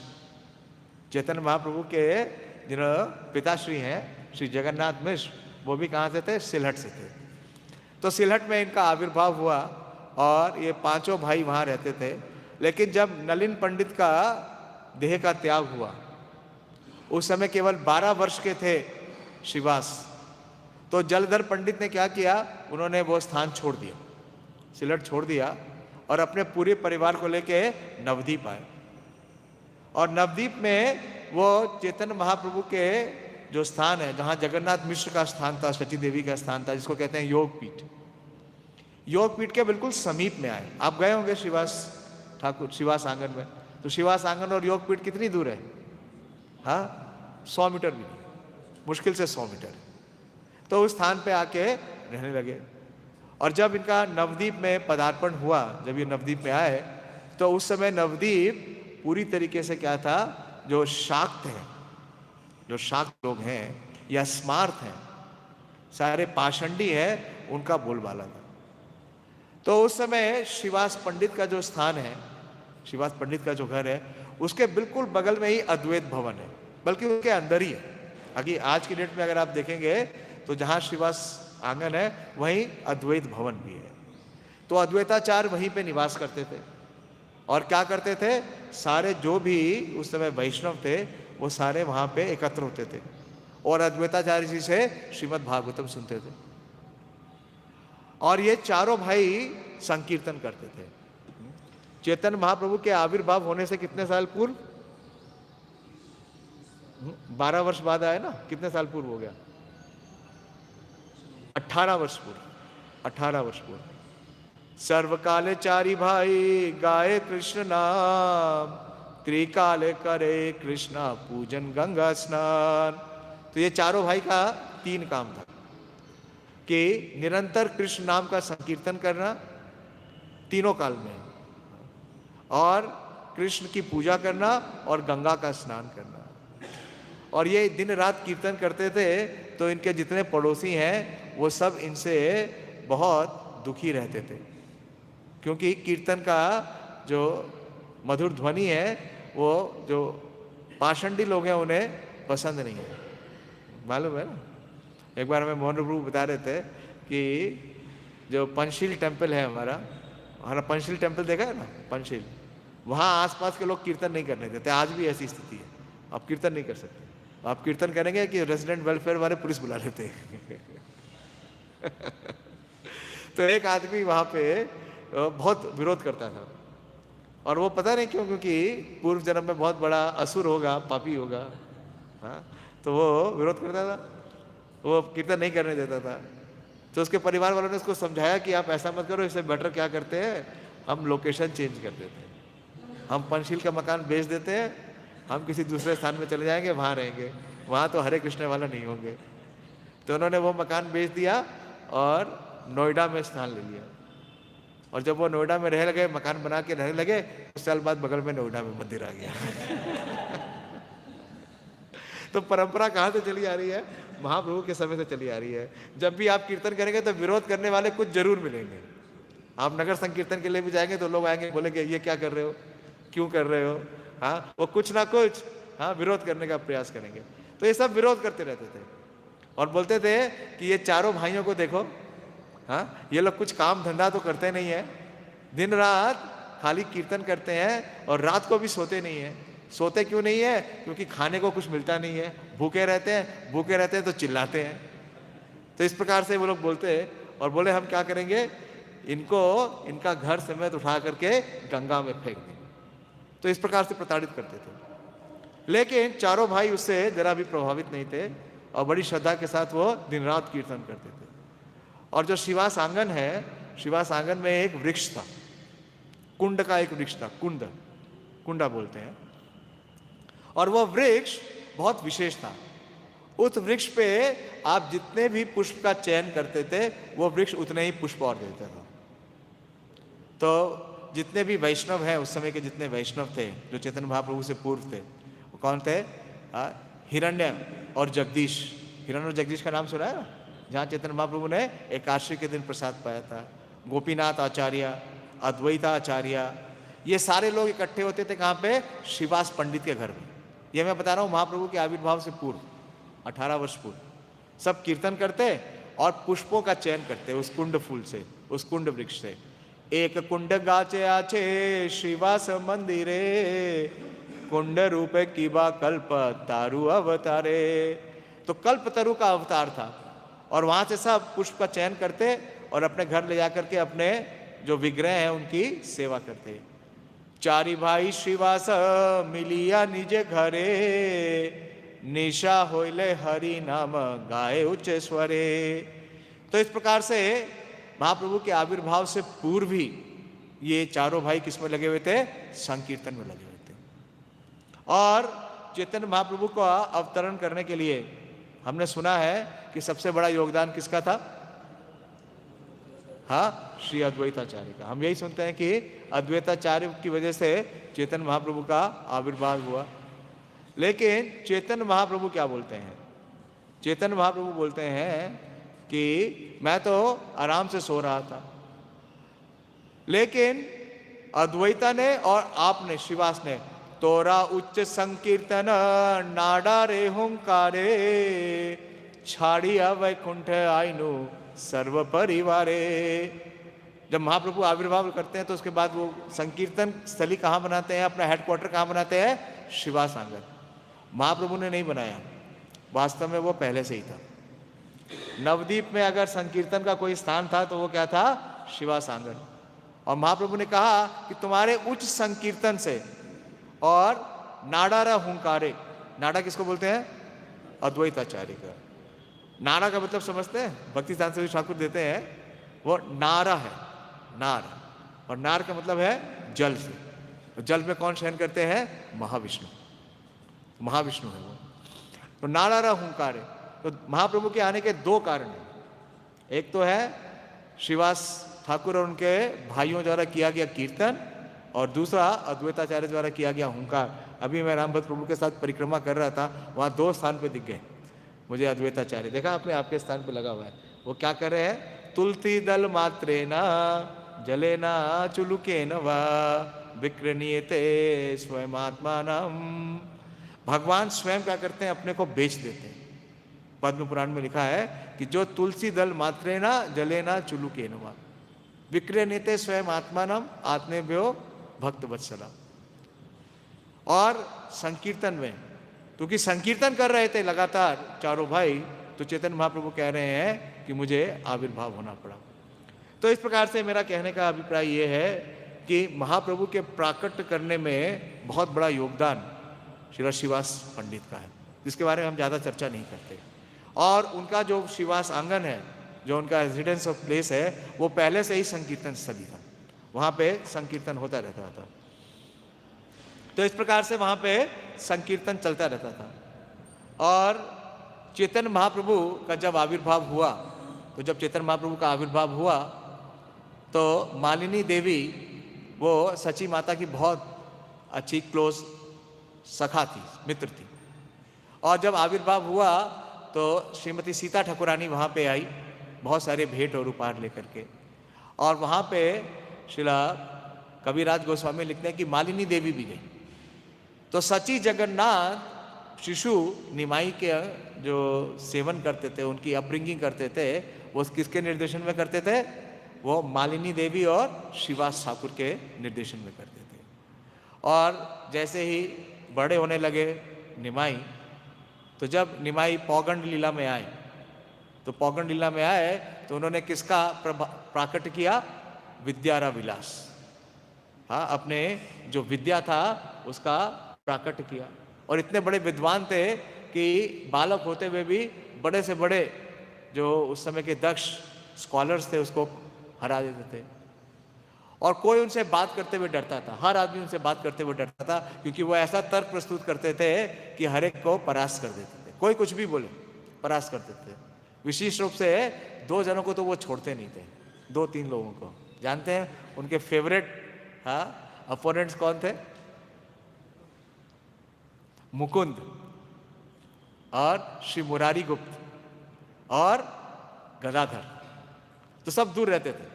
चैतन्य महाप्रभु के जिन्होंने पिताश्री हैं श्री जगन्नाथ मिश्र, वो भी कहाँ से थे? सिलहट से थे। तो सिलहट में इनका आविर्भाव हुआ और ये 5 भाई वहाँ रहते थे। लेकिन जब नलिन पंडित का देह का त्याग हुआ, उस समय केवल 12 वर्ष के थे श्रीवास। तो जलधर पंडित ने क्या किया? उन्होंने वो स्थान छोड़ दिया, सिलहट छोड़ दिया, और अपने पूरे परिवार को लेके नवद्वीप आए। और नवद्वीप में वो चैतन्य महाप्रभु के जो स्थान है, जहाँ जगन्नाथ मिश्र का स्थान था, सची देवी का स्थान था, जिसको कहते हैं योगपीठ, योगपीठ के बिल्कुल समीप में आए। आप गए होंगे श्रीवास ठाकुर, श्रीवास आंगन में। तो श्रीवास आंगन और योगपीठ कितनी दूर है? हाँ, 100 मीटर भी नहीं, मुश्किल से 100 मीटर। तो उस स्थान पे आके रहने लगे। और जब इनका नवद्वीप में पदार्पण हुआ, जब ये नवद्वीप में आए, तो उस समय नवद्वीप पूरी तरीके से क्या था? जो शाक्त हैं, जो शाक्त लोग हैं या स्मार्त हैं, सारे पाषंडी हैं, उनका बोलबाला था। तो उस समय श्रीवास पंडित का जो स्थान है, श्रीवास पंडित का जो घर है, उसके बिल्कुल बगल में ही अद्वैत भवन है, बल्कि उसके अंदर ही है। अभी आज की डेट में अगर आप देखेंगे तो जहाँ श्रीवास आंगन है वहीं अद्वैत भवन भी है। तो अद्वैताचार्य वहीं पे निवास करते थे। और क्या करते थे? सारे जो भी उस समय वैष्णव थे वो सारे वहाँ पे एकत्र होते थे और अद्वैताचार्य जी से श्रीमद् भागवतम सुनते थे। और ये चारों भाई संकीर्तन करते थे। चैतन्य महाप्रभु के आविर्भाव होने से कितने साल पूर्व? 12 वर्ष बाद आए ना, कितने साल पूर्व हो गया? 18 वर्ष पूर्व, 18 वर्ष पूर्व। सर्वकाले चारी भाई गाए कृष्ण नाम, त्रिकाले करे कृष्णा पूजन गंगा स्नान। तो ये चारों भाई का 3 काम था कि निरंतर कृष्ण नाम का संकीर्तन करना तीनों काल में, और कृष्ण की पूजा करना और गंगा का स्नान करना। और ये दिन रात कीर्तन करते थे, तो इनके जितने पड़ोसी हैं वो सब इनसे बहुत दुखी रहते थे, क्योंकि कीर्तन का जो मधुर ध्वनि है वो जो पाषंडी लोग हैं उन्हें पसंद नहीं है। मालूम है ना, एक बार हमें मोहन प्रभु बता रहे थे कि जो पंचशील टेम्पल है हमारा पंचशील टेम्पल देखा है ना, पंचशील, वहाँ आसपास के लोग कीर्तन नहीं करने देते। आज भी ऐसी स्थिति है, आप कीर्तन नहीं कर सकते। आप कीर्तन करेंगे कि रेजिडेंट वेलफेयर वाले पुलिस बुला लेते हैं। तो एक आदमी वहाँ पे बहुत विरोध करता था, और वो पता नहीं क्यों, क्योंकि पूर्व जन्म में बहुत बड़ा असुर होगा, पापी होगा, हाँ, तो वो विरोध करता था, वो कीर्तन नहीं करने देता था। तो उसके परिवार वालों ने उसको समझाया कि आप ऐसा मत करो, इससे बेटर क्या करते हैं, हम लोकेशन चेंज कर देते हैं, हम पंचशील का मकान बेच देते हैं, हम किसी दूसरे स्थान में चले जाएंगे, वहाँ रहेंगे, वहाँ तो हरे कृष्ण वाला नहीं होंगे। तो उन्होंने वो मकान बेच दिया और नोएडा में स्थान ले लिया। और जब वो नोएडा में रहने लगे, मकान बना के रहने लगे, कुछ साल बाद बगल में नोएडा में मंदिर आ गया। तो परंपरा कहाँ से चली आ रही है? महाप्रभु के समय से चली आ रही है। जब भी आप कीर्तन करेंगे तो विरोध करने वाले कुछ जरूर मिलेंगे। आप नगर संकीर्तन के लिए भी जाएंगे तो लोग आएंगे, बोलेंगे ये क्या कर रहे हो, क्यों कर रहे हो, हाँ, वो कुछ ना कुछ विरोध करने का प्रयास करेंगे। तो ये सब विरोध करते रहते थे और बोलते थे कि ये चारों भाइयों को देखो, हाँ, ये लोग कुछ काम धंधा तो करते नहीं है, दिन रात खाली कीर्तन करते हैं और रात को भी सोते नहीं है। सोते क्यों नहीं है? क्योंकि खाने को कुछ मिलता नहीं है, भूखे रहते हैं तो चिल्लाते हैं। तो इस प्रकार से वो लोग बोलते हैं और बोले हम क्या करेंगे, इनका घर समेत उठा करके गंगा में फेंक देंगे। तो इस प्रकार से प्रताड़ित करते थे। लेकिन चारों भाई उससे जरा भी प्रभावित नहीं थे और बड़ी श्रद्धा के साथ वो दिन रात कीर्तन करते थे। और जो शिवास आंगन है, शिवास आंगन में एक वृक्ष था, कुंड का एक वृक्ष था, कुंडा बोलते हैं। और वह वृक्ष बहुत विशेष था। उस वृक्ष पे आप जितने भी पुष्प का चयन करते थे, वो वृक्ष उतने ही पुष्प और देता था। तो जितने भी वैष्णव हैं, उस समय के जितने वैष्णव थे जो चैतन्य महाप्रभु से पूर्व थे, वो कौन थे? हिरण्य और जगदीश। हिरण्य और जगदीश का नाम सुना है ना, जहाँ चैतन्य महाप्रभु ने एकादशी के दिन प्रसाद पाया था। गोपीनाथ आचार्य, अद्वैता आचार्य, ये सारे लोग इकट्ठे होते थे कहाँ पे? शिवास पंडित के घर में। ये मैं बता रहा हूँ महाप्रभु के आविर्भाव से पूर्व, 18 वर्ष पूर्व। सब कीर्तन करते और पुष्पों का चयन करते उस कुंड फूल से, उस कुंड वृक्ष से। एक कुंड गाचे आचे श्रीवास मंदिरे, कुंड रूप कीबा कल्प तारु अवतारे। तो कल्प तरु का अवतार था और वहां से सब पुष्प का चयन करते और अपने घर ले जाकर के अपने जो विग्रह हैं उनकी सेवा करते। चारी भाई श्रीवास मिलिया निजे घरे, निशा होइले हरि नाम गाए उच्च स्वरे। तो इस प्रकार से महाप्रभु के आविर्भाव से पूर्व ही ये चारों भाई किसमें लगे हुए थे? संकीर्तन में लगे हुए थे। और चैतन्य महाप्रभु को अवतरण करने के लिए हमने सुना है कि सबसे बड़ा योगदान किसका था? हाँ, श्री अद्वैताचार्य का। हम यही सुनते हैं कि अद्वैताचार्य की वजह से चैतन्य महाप्रभु का आविर्भाव हुआ। लेकिन चैतन्य महाप्रभु क्या बोलते हैं? चैतन्य महाप्रभु बोलते हैं कि मैं तो आराम से सो रहा था, लेकिन अद्वैता ने और आपने, श्रीवास ने, तोरा उच्च संकीर्तन नाडा रे हुंकारे, छाड़िया वैकुंठ आइनु सर्व परिवारे। जब महाप्रभु आविर्भाव करते हैं तो उसके बाद वो संकीर्तन स्थली कहाँ बनाते हैं? अपना हेडक्वार्टर कहाँ बनाते हैं? शिवास आंगन। महाप्रभु ने नहीं बनाया, वास्तव में वो पहले से ही था। नवदीप में अगर संकीर्तन का कोई स्थान था तो वो क्या था? शिवास आंगन। और महाप्रभु ने कहा कि तुम्हारे उच्च संकीर्तन से और नाडारा हुंकारे, नाड़ा किसको बोलते हैं? अद्वैताचार्य का। नारा का मतलब समझते हैं? भक्ति सिद्धांत सरस्वती ठाकुर देते हैं, वो नारा है, नार। और नार का मतलब है जल से। तो जल में कौन शयन करते हैं? महाविष्णु। महाविष्णु है वो। तो नारारा हुंकार है। तो महाप्रभु के आने के दो कारण हैं। एक तो है श्रीवास ठाकुर और उनके भाइयों द्वारा किया गया कीर्तन, और दूसरा अद्वैताचार्य द्वारा किया गया हुंकार। अभी मैं रामभद्र प्रभु के साथ परिक्रमा कर रहा था, वहाँ दो स्थान पे दिख गए मुझे अद्वैताचार्य। देखा आपने? आपके स्थान पे लगा हुआ है। वो क्या कर रहे हैं? तुलसी दल मात्रे ना जले ना चुलुके न वा विक्रनीयते स्वयं आत्मानम। भगवान स्वयं क्या करते हैं? अपने को बेच देते हैं। पद्म पुराण में लिखा है कि जो तुलसी दल मात्रे ना जले ना चुलुके न वा विक्रनीयते स्वयं आत्मानम आत्मेभ्यो भक्त वत्सला। और संकीर्तन में, क्योंकि संकीर्तन कर रहे थे लगातार चारों भाई, तो चैतन्य महाप्रभु कह रहे हैं कि मुझे आविर्भाव होना पड़ा। तो इस प्रकार से मेरा कहने का अभिप्राय ये है कि महाप्रभु के प्राकट करने में बहुत बड़ा योगदान श्री श्रीवास पंडित का है, जिसके बारे में हम ज़्यादा चर्चा नहीं करते। और उनका जो श्रीवास आंगन है, जो उनका रेजिडेंस ऑफ प्लेस है, वो पहले से ही संकीर्तन स्थली था। वहाँ पे संकीर्तन होता रहता था। तो इस प्रकार से वहाँ पे संकीर्तन चलता रहता था। और चैतन्य महाप्रभु का जब आविर्भाव हुआ, तो जब चैतन्य महाप्रभु का आविर्भाव हुआ तो मालिनी देवी, वो सची माता की बहुत अच्छी क्लोज सखा थी, मित्र थी। और जब आविर्भाव हुआ तो श्रीमती सीता ठाकुरानी वहाँ पे आई, बहुत सारे भेंट और उपहार लेकर के। और वहाँ पे श्रीला कविराज गोस्वामी लिखते हैं कि मालिनी देवी भी गई। तो सची जगन्नाथ शिशु निमाई के जो सेवन करते थे, उनकी अपब्रिंगिंग करते थे, वो किसके निर्देशन में करते थे? वो मालिनी देवी और श्रीवास ठाकुर के निर्देशन में करते थे। और जैसे ही बड़े होने लगे निमाई, तो जब निमाई पौगंड लीला में आए, तो पौगंड लीला में आए तो उन्होंने किसका प्राकट किया? विद्यारा विलास। हाँ, अपने जो विद्या था उसका प्राकट किया। और इतने बड़े विद्वान थे कि बालक होते हुए भी बड़े से बड़े जो उस समय के दक्ष स्कॉलर्स थे उसको हरा देते थे। और कोई उनसे बात करते हुए डरता था, हर आदमी उनसे बात करते हुए डरता था, क्योंकि वो ऐसा तर्क प्रस्तुत करते थे कि हर एक को परास्त कर देते थे। कोई कुछ भी बोले परास्त कर देते थे। विशेष रूप से दो जनों को तो वो छोड़ते नहीं थे, दो तीन लोगों को। जानते हैं उनके फेवरेट अपोनेंट्स कौन थे? मुकुंद और श्री मुरारी गुप्त और गदाधर। तो सब दूर रहते थे।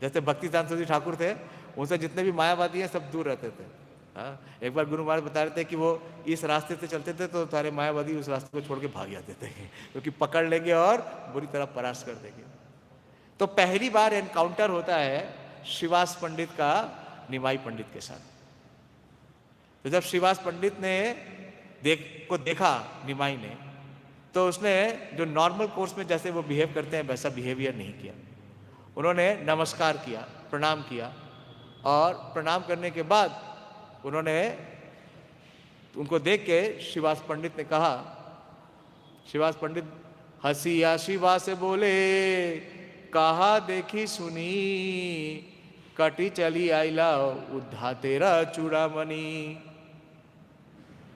जैसे भक्ति सिद्धांत सरस्वती ठाकुर थे, उनसे जितने भी मायावादी हैं सब दूर रहते थे। एक बार गुरु महाराज बता रहे थे कि वो इस रास्ते से चलते थे तो सारे मायावादी उस रास्ते को छोड़ के भाग जाते थे, क्योंकि पकड़ लेंगे और बुरी तरह परास्त कर देंगे। तो पहली बार एनकाउंटर होता है श्रीवास पंडित का निमाई पंडित के साथ। तो जब श्रीवास पंडित ने देखा निमाई ने, तो उसने जो नॉर्मल कोर्स में जैसे वो बिहेव करते हैं वैसा बिहेवियर नहीं किया। उन्होंने नमस्कार किया, प्रणाम किया, और प्रणाम करने के बाद उन्होंने उनको देख के श्रीवास पंडित ने कहा, श्रीवास पंडित हंसिया शिवा से बोले, कहा देखी सुनी कटी चली आईला उद्धा तेरा चूड़ामणि।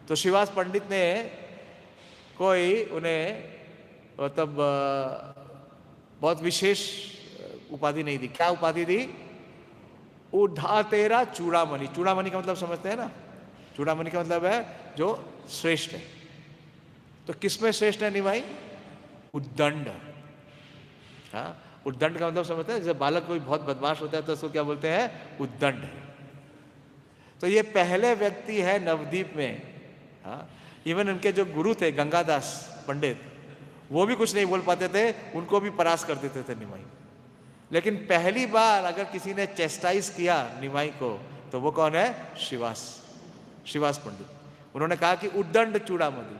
तो श्रीवास पंडित ने कोई उन्हें मतलब बहुत विशेष उपाधि नहीं दी। क्या उपाधि दी? उद्धा तेरा चूड़ामणि। चूड़ामणि का मतलब समझते हैं ना? चूड़ामणि का मतलब है जो श्रेष्ठ है। तो किसमें श्रेष्ठ है निमाई? उद्दंड। हाँ, उद्दंड का मतलब समझते हैं? जैसे बालक कोई बहुत बदमाश होता है तो उसको क्या बोलते हैं? उद्दंड। तो ये पहले व्यक्ति है नवद्वीप में। हाँ, इवन उनके जो गुरु थे गंगादास पंडित, वो भी कुछ नहीं बोल पाते थे, उनको भी परास्त कर देते थे निमाई। लेकिन पहली बार अगर किसी ने चेस्टाइज किया निमाई को, तो वो कौन है? श्रीवास पंडित। उन्होंने कहा कि उद्दंड चूड़ामणि,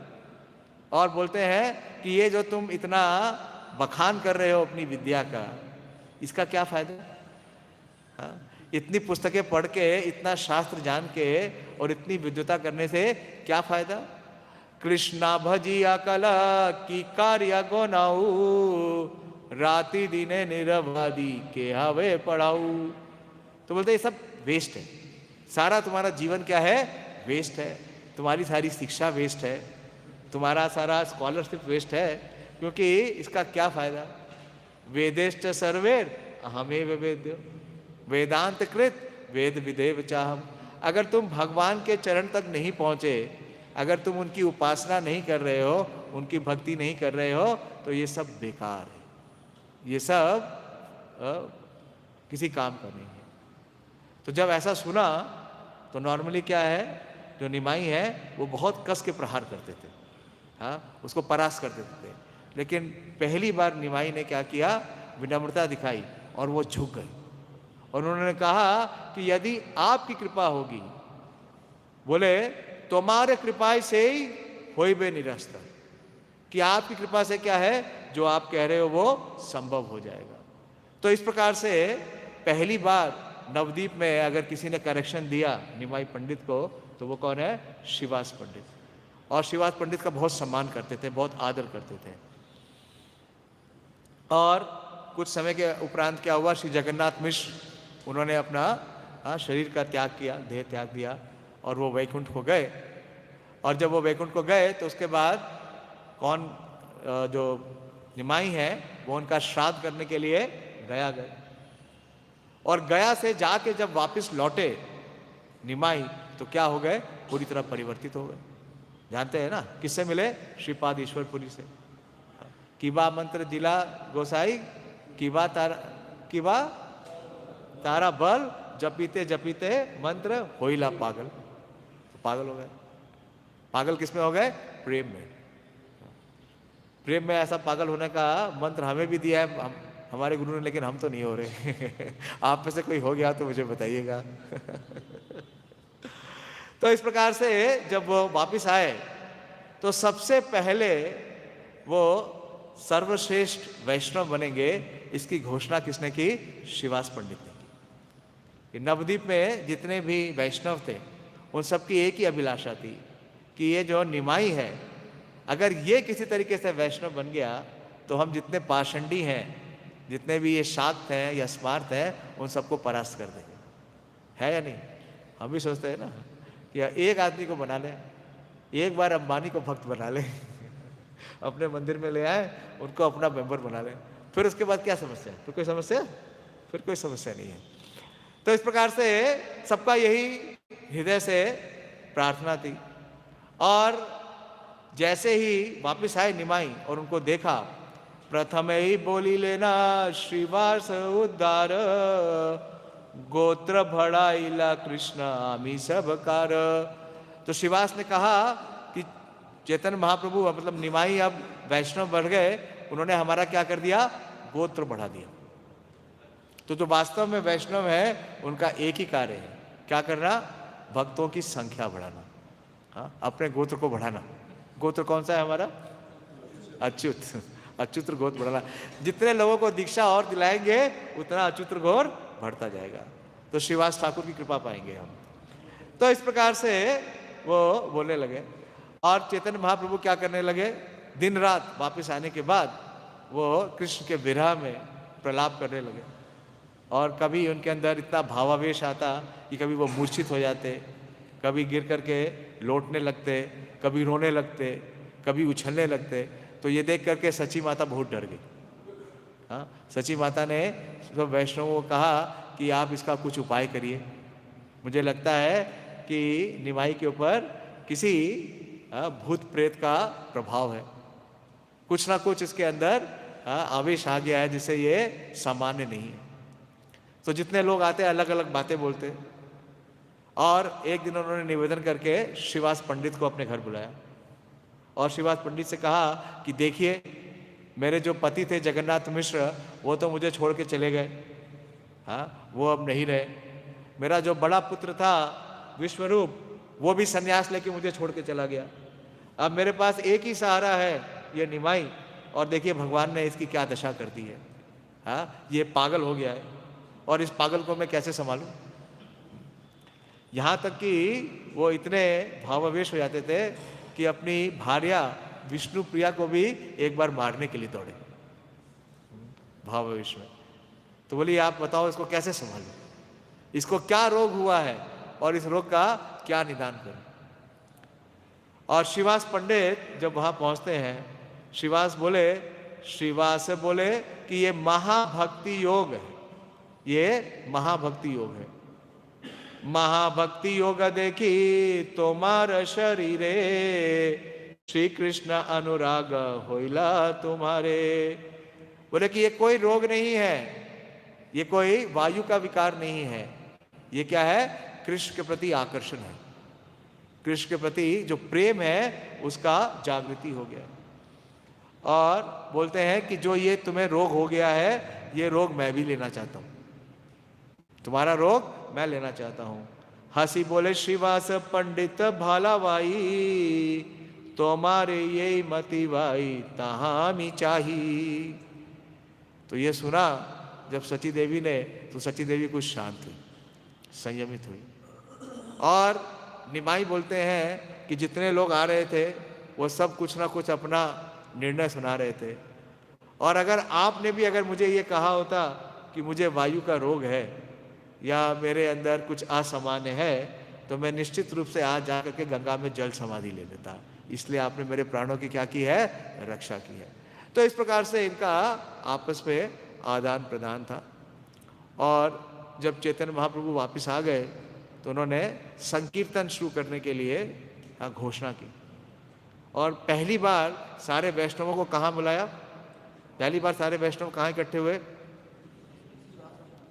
और बोलते हैं कि ये जो तुम इतना बखान कर रहे हो अपनी विद्या का, इसका क्या फायदा? हाँ, इतनी पुस्तकें पढ़ के, इतना शास्त्र जान के और इतनी विद्वता करने से क्या फायदा? कृष्णा भजिया कला की कार्य गोनाऊ, राति दिने निरवधि के हवे पढ़ाऊ। तो बोलते ये सब वेस्ट है, सारा तुम्हारा जीवन क्या है, वेस्ट है, तुम्हारी सारी शिक्षा वेस्ट है, तुम्हारा सारा स्कॉलरशिप वेस्ट है, क्योंकि इसका क्या फायदा। वेदेश्च सर्वेर अहमेव वेद्यो, वेदांत कृत वेद विदेव चाहम। अगर तुम भगवान के चरण तक नहीं पहुंचे, अगर तुम उनकी उपासना नहीं कर रहे हो, उनकी भक्ति नहीं कर रहे हो, तो ये सब बेकार है, ये सब किसी काम का नहीं है। तो जब ऐसा सुना तो नॉर्मली क्या है, जो निमाई है वो बहुत कस के प्रहार करते थे, हाँ, उसको परास्त कर देते थे। लेकिन पहली बार निमाई ने क्या किया, विनम्रता दिखाई और वो झुक गई और उन्होंने कहा कि यदि आपकी कृपा होगी, बोले तुम्हारे कृपा से ही होई बे निरस्त, कि आपकी कृपा से क्या है, जो आप कह रहे हो वो संभव हो जाएगा। तो इस प्रकार से पहली बार नवदीप में अगर किसी ने करेक्शन दिया निमाई पंडित को, तो वो कौन है, शिवास पंडित। और शिवास पंडित का बहुत सम्मान करते थे, बहुत आदर करते थे। और कुछ समय के उपरांत क्या हुआ, श्री जगन्नाथ मिश्र उन्होंने अपना शरीर का त्याग किया, देह त्याग दिया और वो वैकुंठ को गए। और जब वो वैकुंठ को गए तो उसके बाद कौन, जो निमाई है वो उनका श्राद्ध करने के लिए गया गए। और गया से जाके जब वापस लौटे निमाई, तो क्या हो गए, पूरी तरह परिवर्तित हो गए। जानते हैं ना, किससे मिले, श्रीपाद ईश्वरपुरी से। किबा मंत्र जिला गोसाई, किबा तारा बल, जपीते जपीते मंत्र होइला पागल। तो पागल हो गए। पागल किसमें हो गए, प्रेम में। प्रेम में ऐसा पागल होने का मंत्र हमें भी दिया है हमारे गुरु ने, लेकिन हम तो नहीं हो रहे। आप में से कोई हो गया तो मुझे बताइएगा। तो इस प्रकार से जब वो वापिस आए तो सबसे पहले वो सर्वश्रेष्ठ वैष्णव बनेंगे, इसकी घोषणा किसने की, शिवास पंडित ने की। नवदीप में जितने भी वैष्णव थे उन सबकी एक ही अभिलाषा थी कि ये जो निमाई है, अगर ये किसी तरीके से वैष्णव बन गया तो हम जितने पाषंडी हैं, जितने भी ये शाक्त हैं या स्मार्त हैं, उन सबको परास्त कर देंगे। है या नहीं? हम भी सोचते हैं ना कि एक आदमी को बना लें, एक बार अंबानी को भक्त बना लें, अपने मंदिर में ले आए, उनको अपना मेंबर बना लें, फिर उसके बाद क्या समस्या है, फिर कोई समस्या, फिर कोई समस्या नहीं है। तो इस प्रकार से सबका यही हृदय से प्रार्थना थी। और जैसे ही वापस आए निमाई और उनको देखा, प्रथम ही बोली लेना श्रीवास उद्धार, गोत्र भड़ाइला कृष्ण आमी सब कार। तो श्रीवास ने कहा कि चैतन्य महाप्रभु, मतलब निमाई अब वैष्णव बढ़ गए, उन्होंने हमारा क्या कर दिया, गोत्र बढ़ा दिया। तो जो वास्तव में वैष्णव है उनका एक ही कार्य है, क्या करना, भक्तों की संख्या बढ़ाना, हाँ, अपने गोत्र को बढ़ाना। गोत्र कौन सा है हमारा, अच्युत, अच्युत गोत्र बढ़ाना। जितने लोगों को दीक्षा और दिलाएंगे उतना अच्युत गोत्र बढ़ता जाएगा। तो श्रीवास ठाकुर की कृपा पाएंगे हम। तो इस प्रकार से वो बोलने लगे और चैतन्य महाप्रभु क्या करने लगे, दिन रात वापस आने के बाद वो कृष्ण के विरह में प्रलाप करने लगे। और कभी उनके अंदर इतना भावावेश आता कि कभी वो मूर्छित हो जाते, कभी गिर करके लौटने लगते, कभी रोने लगते, कभी उछलने लगते। तो ये देख करके सची माता बहुत डर गई। हाँ, सची माता ने सब वैष्णवों को कहा कि आप इसका कुछ उपाय करिए, मुझे लगता है कि निमाई के ऊपर किसी भूत प्रेत का प्रभाव है, कुछ ना कुछ इसके अंदर आवेश आ गया है जिससे ये सामान्य नहीं है। तो जितने लोग आते हैं अलग अलग बातें बोलते। और एक दिन उन्होंने निवेदन करके श्रीवास पंडित को अपने घर बुलाया और श्रीवास पंडित से कहा कि देखिए, मेरे जो पति थे जगन्नाथ मिश्र, वो तो मुझे छोड़ के चले गए, हाँ, वो अब नहीं रहे। मेरा जो बड़ा पुत्र था विश्वरूप, वो भी संन्यास लेके मुझे छोड़ के चला गया। अब मेरे पास एक ही सहारा है, ये निमाई, और देखिए भगवान ने इसकी क्या दशा कर दी है। हाँ, ये पागल हो गया है और इस पागल को मैं कैसे संभालूं। यहाँ तक कि वो इतने भावावेश हो जाते थे कि अपनी भार्या विष्णु प्रिया को भी एक बार मारने के लिए दौड़े भावावेश में। तो बोली आप बताओ इसको कैसे संभालूं, इसको क्या रोग हुआ है और इस रोग का क्या निदान करूं। और श्रीवास पंडित जब वहां पहुंचते हैं, श्रीवास बोले कि ये महाभक्ति योग है, ये महाभक्ति योग है। महाभक्ति योग देखी तुम्हार शरीरे, श्री कृष्ण अनुराग होइला तुम्हारे। बोले कि ये कोई रोग नहीं है, ये कोई वायु का विकार नहीं है, ये क्या है, कृष्ण के प्रति आकर्षण है, कृष्ण के प्रति जो प्रेम है उसका जागृति हो गया। और बोलते हैं कि जो ये तुम्हें रोग हो गया है, ये रोग मैं भी लेना चाहता हूं, तुम्हारा रोग मैं लेना चाहता हूं। हंसी बोले श्रीवास पंडित भाला भाई, तुम्हारे ये मति भाई तहामी चाही। तो ये सुना जब सची देवी ने, तो सची देवी कुछ शांत हुई, संयमित हुई। और निमाई बोलते हैं कि जितने लोग आ रहे थे वो सब कुछ ना कुछ अपना निर्णय सुना रहे थे। और अगर आपने भी अगर मुझे ये कहा होता कि मुझे वायु का रोग है या मेरे अंदर कुछ असामान्य है, तो मैं निश्चित रूप से आज जा करके गंगा में जल समाधि ले लेता। इसलिए आपने मेरे प्राणों की क्या की है, रक्षा की है। तो इस प्रकार से इनका आपस में आदान प्रदान था। और जब चैतन्य महाप्रभु वापस आ गए तो उन्होंने संकीर्तन शुरू करने के लिए घोषणा की। और पहली बार सारे वैष्णवों को कहाँ बुलाया, पहली बार सारे वैष्णव कहाँ इकट्ठे हुए,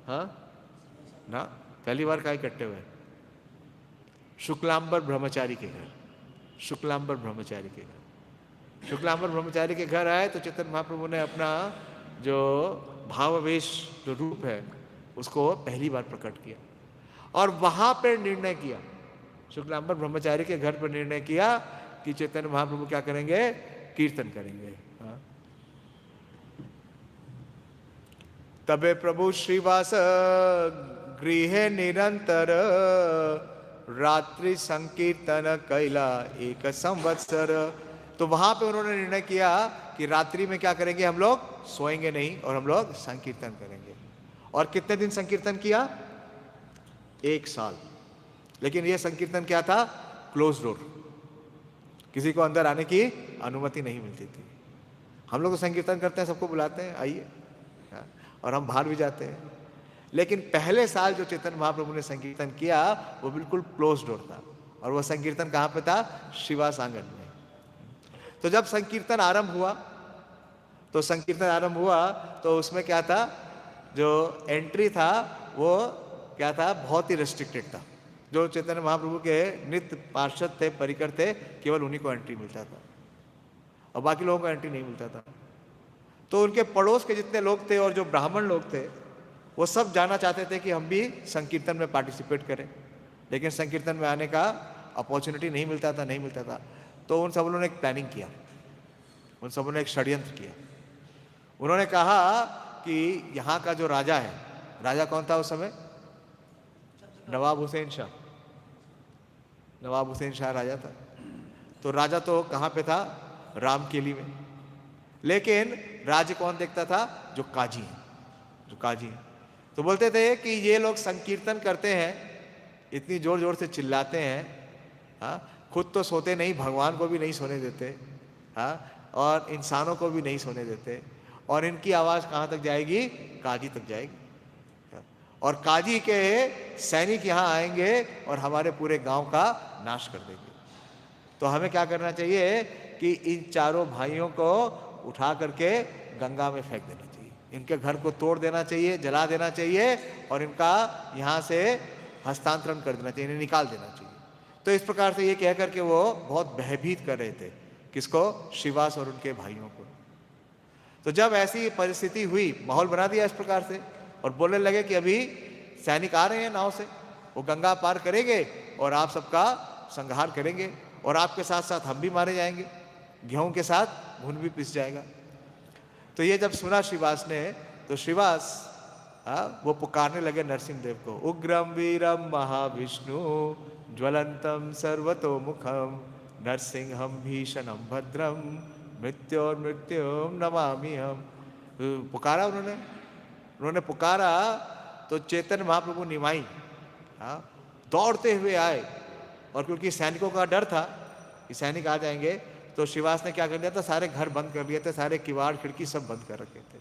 हाँ ना, पहली बार कहाँ इकट्ठे हुए, शुक्लांबर ब्रह्मचारी के घर, शुक्लांबर ब्रह्मचारी के घर। शुक्लांबर ब्रह्मचारी के घर आए तो चैतन्य महाप्रभु ने अपना जो भावावेश जो रूप है उसको पहली बार प्रकट किया। और वहां पर निर्णय किया, शुक्लांबर ब्रह्मचारी के घर पर निर्णय किया कि चैतन्य महाप्रभु क्या करेंगे, कीर्तन करेंगे। हाँ? तबे प्रभु श्रीवास गृहे निरंतर, रात्रि संकीर्तन कैला एक संवत्सर। तो वहां पे उन्होंने निर्णय किया कि रात्रि में क्या करेंगे, हम लोग सोएंगे नहीं और हम लोग संकीर्तन करेंगे। और कितने दिन संकीर्तन किया, 1 साल। लेकिन यह संकीर्तन क्या था, क्लोज डोर, किसी को अंदर आने की अनुमति नहीं मिलती थी। हम लोग तो संकीर्तन करते हैं, सबको बुलाते हैं आइए, और हम बाहर भी जाते हैं। लेकिन पहले साल जो चैतन्य महाप्रभु ने संकीर्तन किया वो बिल्कुल क्लोज डोर था। और वह संकीर्तन कहाँ पे था, श्रीवास आंगन में। तो जब संकीर्तन आरंभ हुआ तो उसमें क्या था, जो एंट्री था वो क्या था, बहुत ही रेस्ट्रिक्टेड था। जो चैतन्य महाप्रभु के नित्य पार्षद थे, परिकर थे, केवल उन्हीं को एंट्री मिलता था और बाकी लोगों को एंट्री नहीं मिलता था। तो उनके पड़ोस के जितने लोग थे और जो ब्राह्मण लोग थे वो सब जाना चाहते थे कि हम भी संकीर्तन में पार्टिसिपेट करें, लेकिन संकीर्तन में आने का अपॉर्चुनिटी नहीं मिलता था। तो उन सब ने एक प्लानिंग किया, उन सब ने एक षड्यंत्र किया। उन्होंने कहा कि यहाँ का जो राजा है, राजा कौन था उस समय, नवाब हुसैन शाह राजा था। तो राजा तो कहाँ पे था, रामकेली में। लेकिन राज्य कौन देखता था, जो काजी हैं। तो बोलते थे कि ये लोग संकीर्तन करते हैं, इतनी जोर जोर से चिल्लाते हैं, हाँ, खुद तो सोते नहीं, भगवान को भी नहीं सोने देते, हाँ, और इंसानों को भी नहीं सोने देते। और इनकी आवाज़ कहाँ तक जाएगी, काजी तक जाएगी। और काजी के सैनिक यहाँ आएंगे और हमारे पूरे गांव का नाश कर देंगे। तो हमें क्या करना चाहिए कि इन चारों भाइयों को उठा करके गंगा में फेंक देना चाहिए, इनके घर को तोड़ देना चाहिए, जला देना चाहिए और इनका यहाँ से हस्तांतरण कर देना चाहिए, इन्हें निकाल देना चाहिए। तो इस प्रकार से ये कह करके वो बहुत भयभीत कर रहे थे, किसको, श्रीवास और उनके भाइयों को। तो जब ऐसी परिस्थिति हुई, माहौल बना दिया इस प्रकार से, और बोलने लगे कि अभी सैनिक आ रहे हैं नाव से, वो गंगा पार करेंगे और आप सबका संहार करेंगे, और आपके साथ साथ हम भी मारे जाएंगे, गेहूं के साथ घुन भी पिस जाएगा। तो ये जब सुना श्रीवास ने, तो श्रीवास वो पुकारने लगे नरसिंहदेव को, उग्रम वीरम महाविष्णु ज्वलंतम सर्वतोमुखम नरसिंहम भीषणम भद्रम मृत्योर्मृत्युम नमामि हम। पुकारा उन्होंने पुकारा तो चैतन्य महाप्रभु निमाई दौड़ते हुए आए। और क्योंकि सैनिकों का डर था कि सैनिक आ जाएंगे, तो शिवास ने क्या कर दिया था, सारे घर बंद कर दिए थे, सारे किवाड़ खिड़की सब बंद कर रखे थे।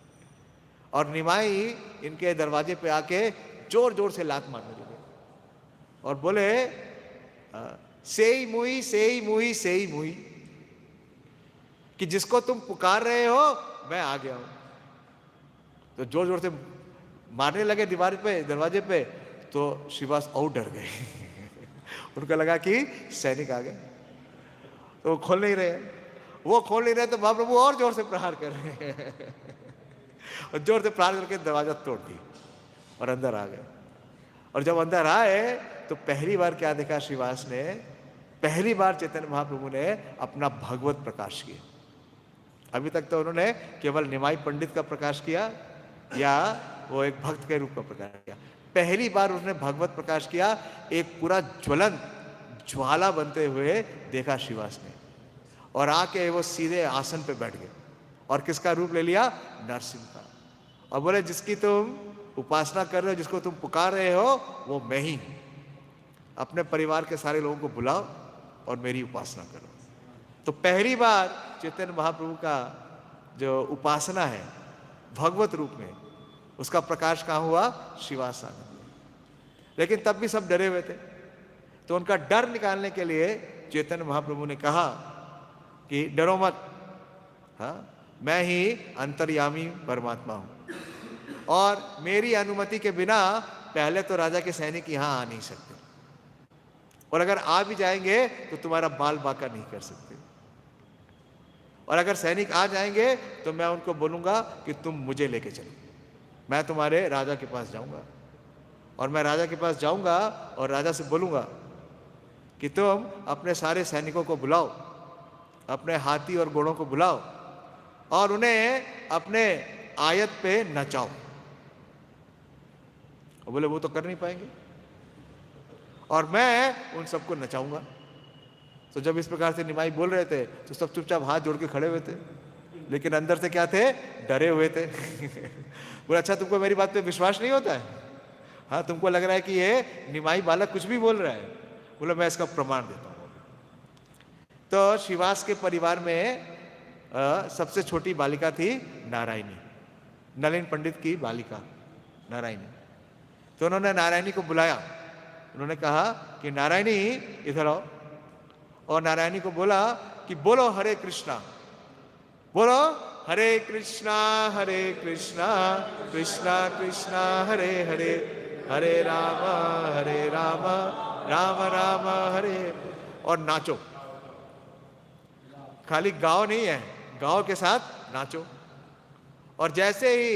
और निमाई इनके दरवाजे पे आके जोर जोर से लात मारने लगे और बोले सेई मुई सेई मुई सेई मुई, कि जिसको तुम पुकार रहे हो मैं आ गया हूं। तो जोर जोर से मारने लगे दीवार पे, दरवाजे पे। तो श्रीवास और डर गए उनको लगा कि सैनिक आ गए, तो वो खोल नहीं रहे। तो महाप्रभु और जोर से प्रहार कर रहे हैं और जोर से प्रहार करके दरवाजा तोड़ दी और अंदर आ गए। और जब अंदर आए तो पहली बार क्या देखा श्रीवास ने, पहली बार चैतन्य महाप्रभु ने अपना भगवत प्रकाश किया। अभी तक तो उन्होंने केवल निमाई पंडित का प्रकाश किया या वो एक भक्त के रूप में प्रकाश किया। पहली बार उसने भगवत प्रकाश किया, एक पूरा ज्वलंत ज्वाला बनते हुए देखा श्रीवास ने। और आके वो सीधे आसन पे बैठ गए और किसका रूप ले लिया, नरसिंह का। और बोले जिसकी तुम उपासना कर रहे हो, जिसको तुम पुकार रहे हो, वो मैं ही हूं। अपने परिवार के सारे लोगों को बुलाओ और मेरी उपासना करो। तो पहली बार चैतन्य महाप्रभु का जो उपासना है भगवत रूप में, उसका प्रकाश कहाँ हुआ, श्रीवास आनंद में। लेकिन तब भी सब डरे हुए थे। तो उनका डर निकालने के लिए चैतन्य महाप्रभु ने कहा कि डरो मत, मैं ही अंतर्यामी परमात्मा हूं और मेरी अनुमति के बिना पहले तो राजा के सैनिक यहां आ नहीं सकते, और अगर आ भी जाएंगे तो तुम्हारा बाल बांका नहीं कर सकते। और अगर सैनिक आ जाएंगे तो मैं उनको बोलूंगा कि तुम मुझे लेके चलो, मैं तुम्हारे राजा के पास जाऊंगा। और मैं राजा के पास जाऊंगा और राजा से बोलूंगा कि तुम अपने सारे सैनिकों को बुलाओ, अपने हाथी और घोड़ों को बुलाओ और उन्हें अपने आयत पे नचाओ। और बोले वो तो कर नहीं पाएंगे और मैं उन सबको नचाऊंगा। तो जब इस प्रकार से निमाई बोल रहे थे तो सब चुपचाप हाथ जोड़ के खड़े हुए थे, लेकिन अंदर से क्या थे, डरे हुए थे बोले अच्छा तुमको मेरी बात पे विश्वास नहीं होता है, हाँ तुमको लग रहा है कि ये निमाई बालक कुछ भी बोल रहा है। बोले मैं इसका प्रमाण देता हूँ। तो श्रीवास के परिवार में सबसे छोटी बालिका थी नारायणी, नलिन पंडित की बालिका नारायणी। तो उन्होंने नारायणी को बुलाया, उन्होंने कहा कि नारायणी इधर आओ। और नारायणी को बोला कि बोलो हरे कृष्णा, बोलो हरे कृष्णा कृष्णा कृष्णा हरे हरे, हरे राम राम राम हरे। और नाचो, खाली गाओ नहीं है, गाओ के साथ नाचो। और जैसे ही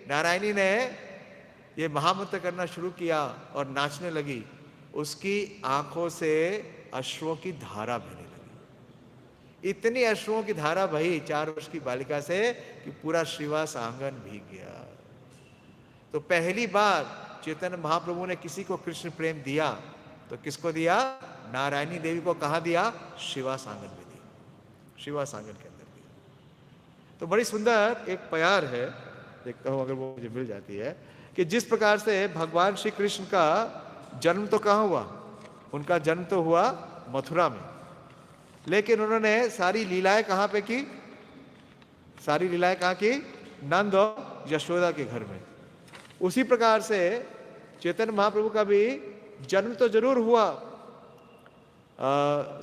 नारायणी ने ये महामंत्र करना शुरू किया और नाचने लगी, उसकी आंखों से अश्रुओं की धारा बहने लगी। इतनी अश्रुओं की धारा बही 4 वर्ष की बालिका से कि पूरा श्रीवास आंगन भीग गया। तो पहली बार चैतन्य महाप्रभु ने किसी को कृष्ण प्रेम दिया तो किसको दिया, नारायणी देवी को। कहाँ दिया, श्रीवास आंगन में दिया, श्रीवास आंगन के अंदर दिया। तो बड़ी सुंदर एक प्यार है, देखता हूं अगर वो मुझे मिल जाती है, कि जिस प्रकार से भगवान श्री कृष्ण का जन्म तो कहाँ हुआ, उनका जन्म तो हुआ मथुरा में, लेकिन उन्होंने सारी लीलाएं कहाँ पे की, सारी लीलाएं कहाँ की, नंद और यशोदा के घर में। उसी प्रकार से चैतन्य महाप्रभु का भी जन्म तो जरूर हुआ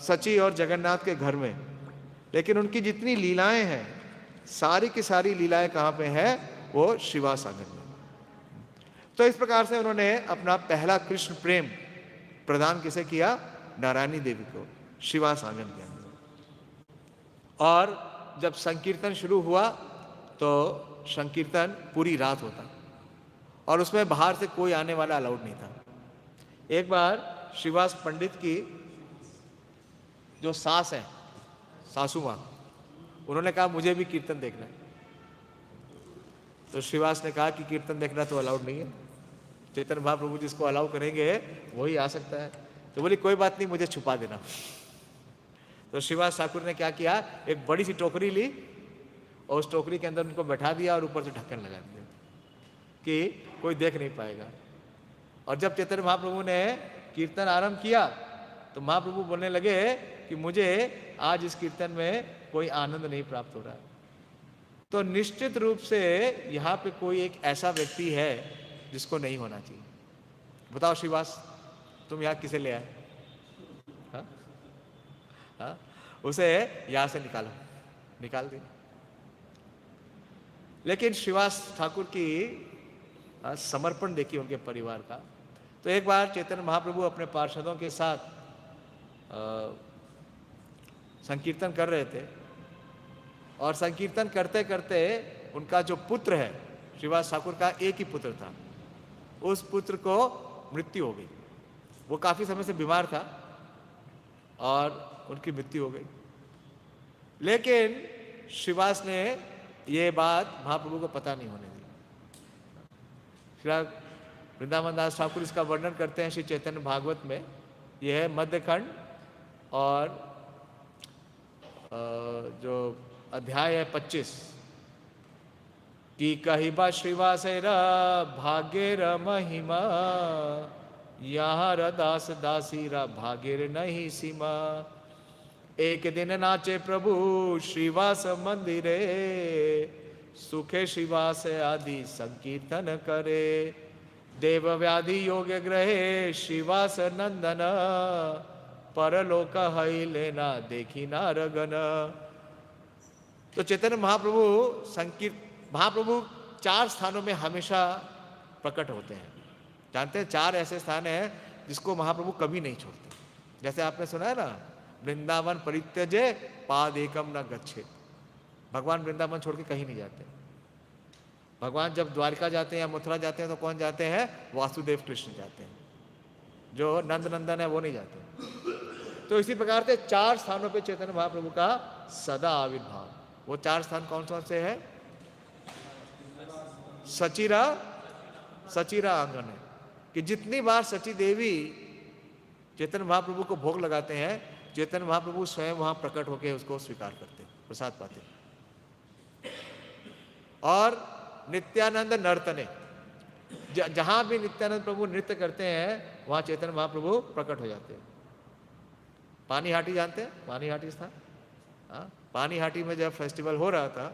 सची और जगन्नाथ के घर में, लेकिन उनकी जितनी लीलाएं हैं सारी की सारी लीलाएं कहाँ पे हैं, वो श्रीवास आंगन में। तो इस प्रकार से उन्होंने अपना पहला कृष्ण प्रेम प्रदान किसे किया, नारायणी देवी को, श्रीवास आंगन के अंदर। और जब संकीर्तन शुरू हुआ तो संकीर्तन पूरी रात होता और उसमें बाहर से कोई आने वाला अलाउड नहीं था। एक बार श्रीवास पंडित की जो सास है, सासू माँ, उन्होंने कहा मुझे भी कीर्तन देखना है। तो श्रीवास ने कहा कि कीर्तन देखना तो अलाउड नहीं है, चैतन्य महाप्रभु जिसको अलाउ करेंगे वही आ सकता है। तो बोली कोई बात नहीं, मुझे छुपा देना। तो श्रीवास ठाकुर ने क्या किया, एक बड़ी सी टोकरी ली और उस टोकरी के अंदर उनको बैठा दिया और ऊपर से ढक्कन लगा दिया कि कोई देख नहीं पाएगा। और जब चैतन्य महाप्रभु ने कीर्तन आरंभ किया तो महाप्रभु बोलने लगे कि मुझे आज इस कीर्तन में कोई आनंद नहीं प्राप्त हो रहा है। तो निश्चित रूप से यहाँ पे कोई एक ऐसा व्यक्ति है जिसको नहीं होना चाहिए। बताओ श्रीवास, तुम यहाँ किसे ले आए? हाँ? उसे यहां से निकाल दी। लेकिन श्रीवास ठाकुर की समर्पण देखिए उनके परिवार का। तो एक बार चैतन्य महाप्रभु अपने पार्षदों के साथ संकीर्तन कर रहे थे और संकीर्तन करते करते उनका जो पुत्र है, श्रीवास ठाकुर का एक ही पुत्र था, उस पुत्र को मृत्यु हो गई। वो काफी समय से बीमार था और उनकी मृत्यु हो गई। लेकिन श्रीवास ने ये बात महाप्रभु को पता नहीं होने दी। श्री वृंदावन दास ठाकुर इसका वर्णन करते हैं श्री चैतन्य भागवत में। यह है मध्यखंड और जो अध्याय है 25 कि कहिबा श्रीवासेर भाग्येर महिमा, यहाँ दास दासीरा भाग्येर नहीं सीमा। एक दिन नाचे प्रभु श्रीवास मंदिरे, सुखे श्रीवास आदि संकीर्तन करे। देव व्याधि योग ग्रहे श्रीवास नंदन, परलोक हई लेना देखी नारगन। तो चैतन्य महाप्रभु 4 स्थानों में हमेशा प्रकट होते हैं। जानते हैं 4 ऐसे स्थान हैं जिसको महाप्रभु कभी नहीं छोड़ते। जैसे आपने सुना है ना, वृंदावन परित्यजे पाद एकम न गच्छे। भगवान वृंदावन छोड़ के कहीं नहीं जाते। भगवान जब द्वारका जाते हैं या मथुरा जाते हैं तो कौन जाते हैं? वासुदेव कृष्ण जाते हैं। जो नंद नंदन है वो नहीं जाते। तो इसी प्रकार से 4 स्थानों पे चैतन्य महाप्रभु का सदा आविर्भाव। वो 4 स्थान कौन कौन से है? सचीरा आंगन है कि जितनी बार सची देवी चैतन्य महाप्रभु को भोग लगाते हैं, चैतन्य महाप्रभु स्वयं वहां प्रकट होकर उसको स्वीकार करते, प्रसाद पाते। और नित्यानंद नर्तने, जहां भी नित्यानंद प्रभु नृत्य करते हैं वहां चैतन्य महाप्रभु प्रकट हो जाते हैं। पानी हाटी जानते हैं? पानी हाटी स्थान, पानी हाटी में जब फेस्टिवल हो रहा था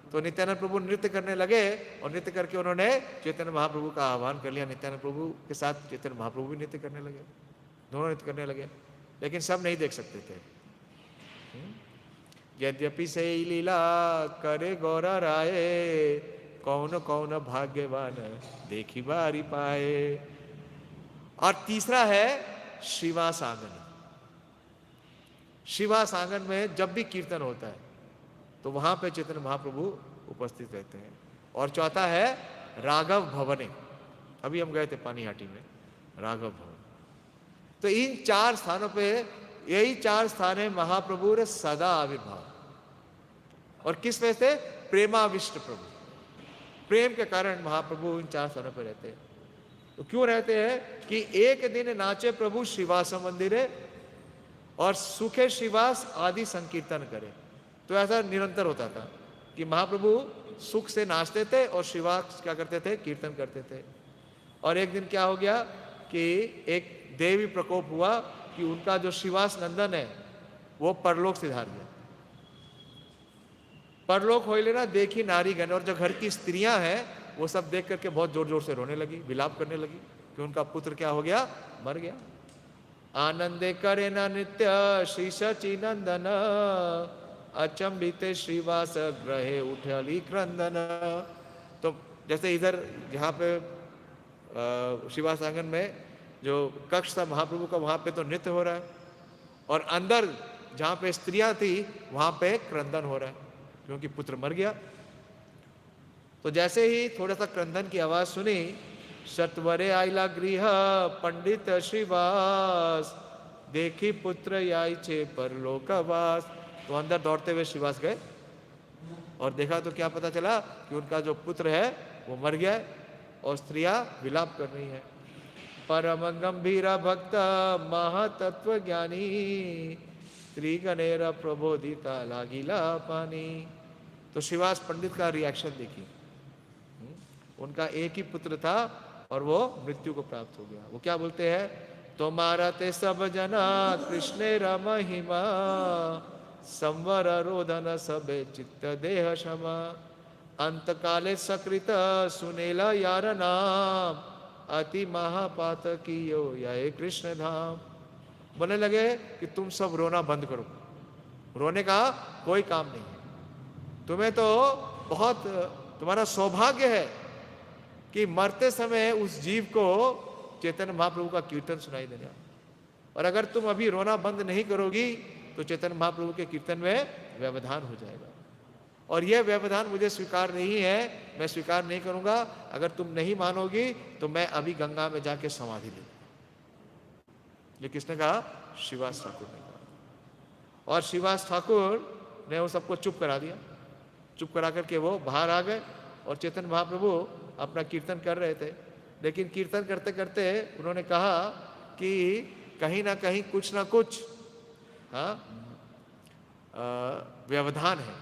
तो नित्यानंद प्रभु नृत्य करने लगे और नृत्य करके उन्होंने चैतन्य महाप्रभु का आह्वान कर लिया। नित्यानंद प्रभु के साथ चैतन्य महाप्रभु भी नृत्य करने लगे, दोनों नृत्य करने लगे। लेकिन सब नहीं देख सकते थे। यद्यपि से लीला करे गौरा राय, कौन कौन भाग्यवान देखी बारी पाए। और तीसरा है श्रीवास आंगन। श्रीवास आंगन में जब भी कीर्तन होता है तो वहां पे चैतन्य महाप्रभु उपस्थित रहते हैं। और चौथा है राघव भवने। अभी हम गए थे पानीहाटी में, राघव भवन। तो इन 4 स्थानों पे, यही 4 स्थान है महाप्रभु रे सदा आविर्भाव। और किस वजह से? प्रेमाविष्ट प्रभु, प्रेम के कारण महाप्रभु इन 4 स्थानों पर रहते हैं। तो क्यों रहते हैं? कि एक दिन नाचे प्रभु श्रीवास मंदिरे और सुखे श्रीवास आदि संकीर्तन करे। तो ऐसा निरंतर होता था कि महाप्रभु सुख से नाचते थे और श्रीवास क्या करते थे? कीर्तन करते थे। और एक दिन क्या हो गया कि एक देवी प्रकोप हुआ कि उनका जो श्रीवास नंदन है वो परलोक सिधार गया। परलोक हो लेना देखी नारी गण। और जो घर की स्त्रियां हैं वो सब देख करके बहुत जोर जोर से रोने लगी, विलाप करने लगी कि उनका पुत्र क्या हो गया? मर गया। आनंदे करे न नित्य श्री सची नंदन, अचंबिते श्रीवास ग्रहे उठली क्रंदन। तो जैसे इधर यहाँ पे श्रीवास आंगन में जो कक्ष था महाप्रभु का, वहां पे तो नृत्य हो रहा है और अंदर जहाँ पे स्त्रियां थी वहां पे क्रंदन हो रहा है क्योंकि पुत्र मर गया। तो जैसे ही थोड़ा सा क्रंदन की आवाज सुनी, सत्वरे आइला गृह पंडित श्रीवास, देखी पुत्र याई छे परलोकवास। तो अंदर दौड़ते हुए श्रीवास गए और देखा तो क्या पता चला कि उनका जो पुत्र है वो मर गया है और स्त्रियां विलाप कर रही हैं। परम गंभीर भक्त महातत्व ज्ञानी, स्त्री गणेर प्रबोधिता लागिला पानी। तो श्रीवास पंडित का रिएक्शन देखिए। उनका एक ही पुत्र था और वो मृत्यु को प्राप्त हो गया। वो क्या बोलते हैं, तुम्हारा ते सब जना कृष्ण महिमा, संवर रोदन सबे चित्त देह क्षमा, अंत काले सकृत सुनेला यार नाम, अति महापात कियो यह कृष्ण धाम। बोलने लगे कि तुम सब रोना बंद करो, रोने का कोई काम नहीं है। तुम्हें तो बहुत, तुम्हारा सौभाग्य है कि मरते समय उस जीव को चैतन्य महाप्रभु का कीर्तन सुनाई देगा। और अगर तुम अभी रोना बंद नहीं करोगी तो चैतन्य महाप्रभु के कीर्तन में व्यवधान हो जाएगा। और यह व्यवधान मुझे स्वीकार नहीं है, मैं स्वीकार नहीं करूंगा। अगर तुम नहीं मानोगी तो मैं अभी गंगा में जाके समाधि ले लूंगा। ये किसने कहा? श्रीवास ठाकुर ने कहा। और श्रीवास ठाकुर ने वो सबको चुप करा दिया। चुप करा करके वो बाहर आ गए और चैतन्य महाप्रभु अपना कीर्तन कर रहे थे। लेकिन कीर्तन करते करते उन्होंने कहा कि कहीं ना कहीं कुछ ना कुछ व्यवधान है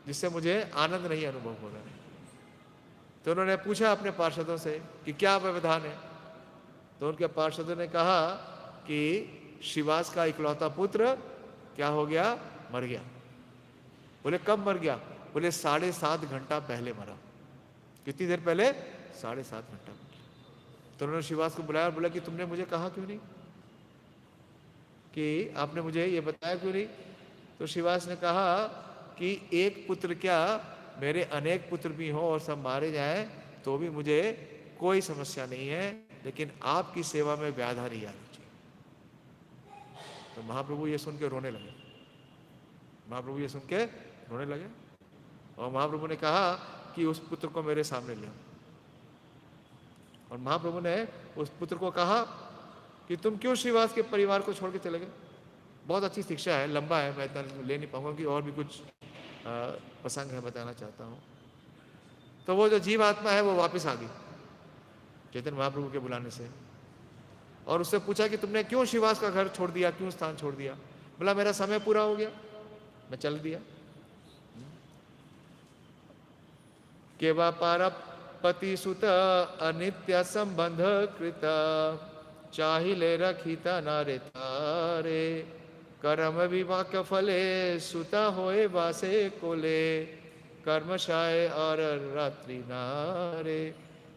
जिससे मुझे आनंद नहीं अनुभव हो रहा है। तो उन्होंने पूछा अपने पार्षदों से कि क्या व्यवधान है। तो उनके पार्षदों ने कहा कि श्रीवास का इकलौता पुत्र क्या हो गया? मर गया। बोले कब मर गया? बोले 7.5 घंटा पहले मरा। कितनी देर पहले? 7.5 घंटा। तो उन्होंने श्रीवास को बुलाया और बोला कि तुमने मुझे कहा क्यों नहीं, कि आपने मुझे ये बताया क्यों नहीं? तो श्रीवास ने कहा कि एक पुत्र क्या, मेरे अनेक पुत्र भी हों और सब मारे जाएं तो भी मुझे कोई समस्या नहीं है, लेकिन आपकी सेवा में व्याधा नहीं आनी चाहिए। तो महाप्रभु ये सुन के रोने लगे। महाप्रभु ये सुन के रोने लगे और महाप्रभु ने कहा कि उस पुत्र को मेरे सामने ले आओ। और महाप्रभु ने उस पुत्र को कहा कि तुम क्यों श्रीवास के परिवार को छोड़ के चले गए? बहुत अच्छी शिक्षा है, लंबा है, मैं इतना ले नहीं पाऊंगा कि और भी कुछ प्रसंग है बताना चाहता हूँ। तो वो जो जीव आत्मा है वो वापस आ गई चैतन्य महाप्रभु के बुलाने से और उससे पूछा कि तुमने क्यों श्रीवास का घर छोड़ दिया, क्यों स्थान छोड़ दिया? बोला मेरा समय पूरा हो गया, मैं चल दिया। केवा पारपति सुत अनित्य संबंध कृता, चाहिले रखिता नारे तारे, कर्म विवाक फले सुता होए वासे कोले, कर्मशाय और रात्रि नारे।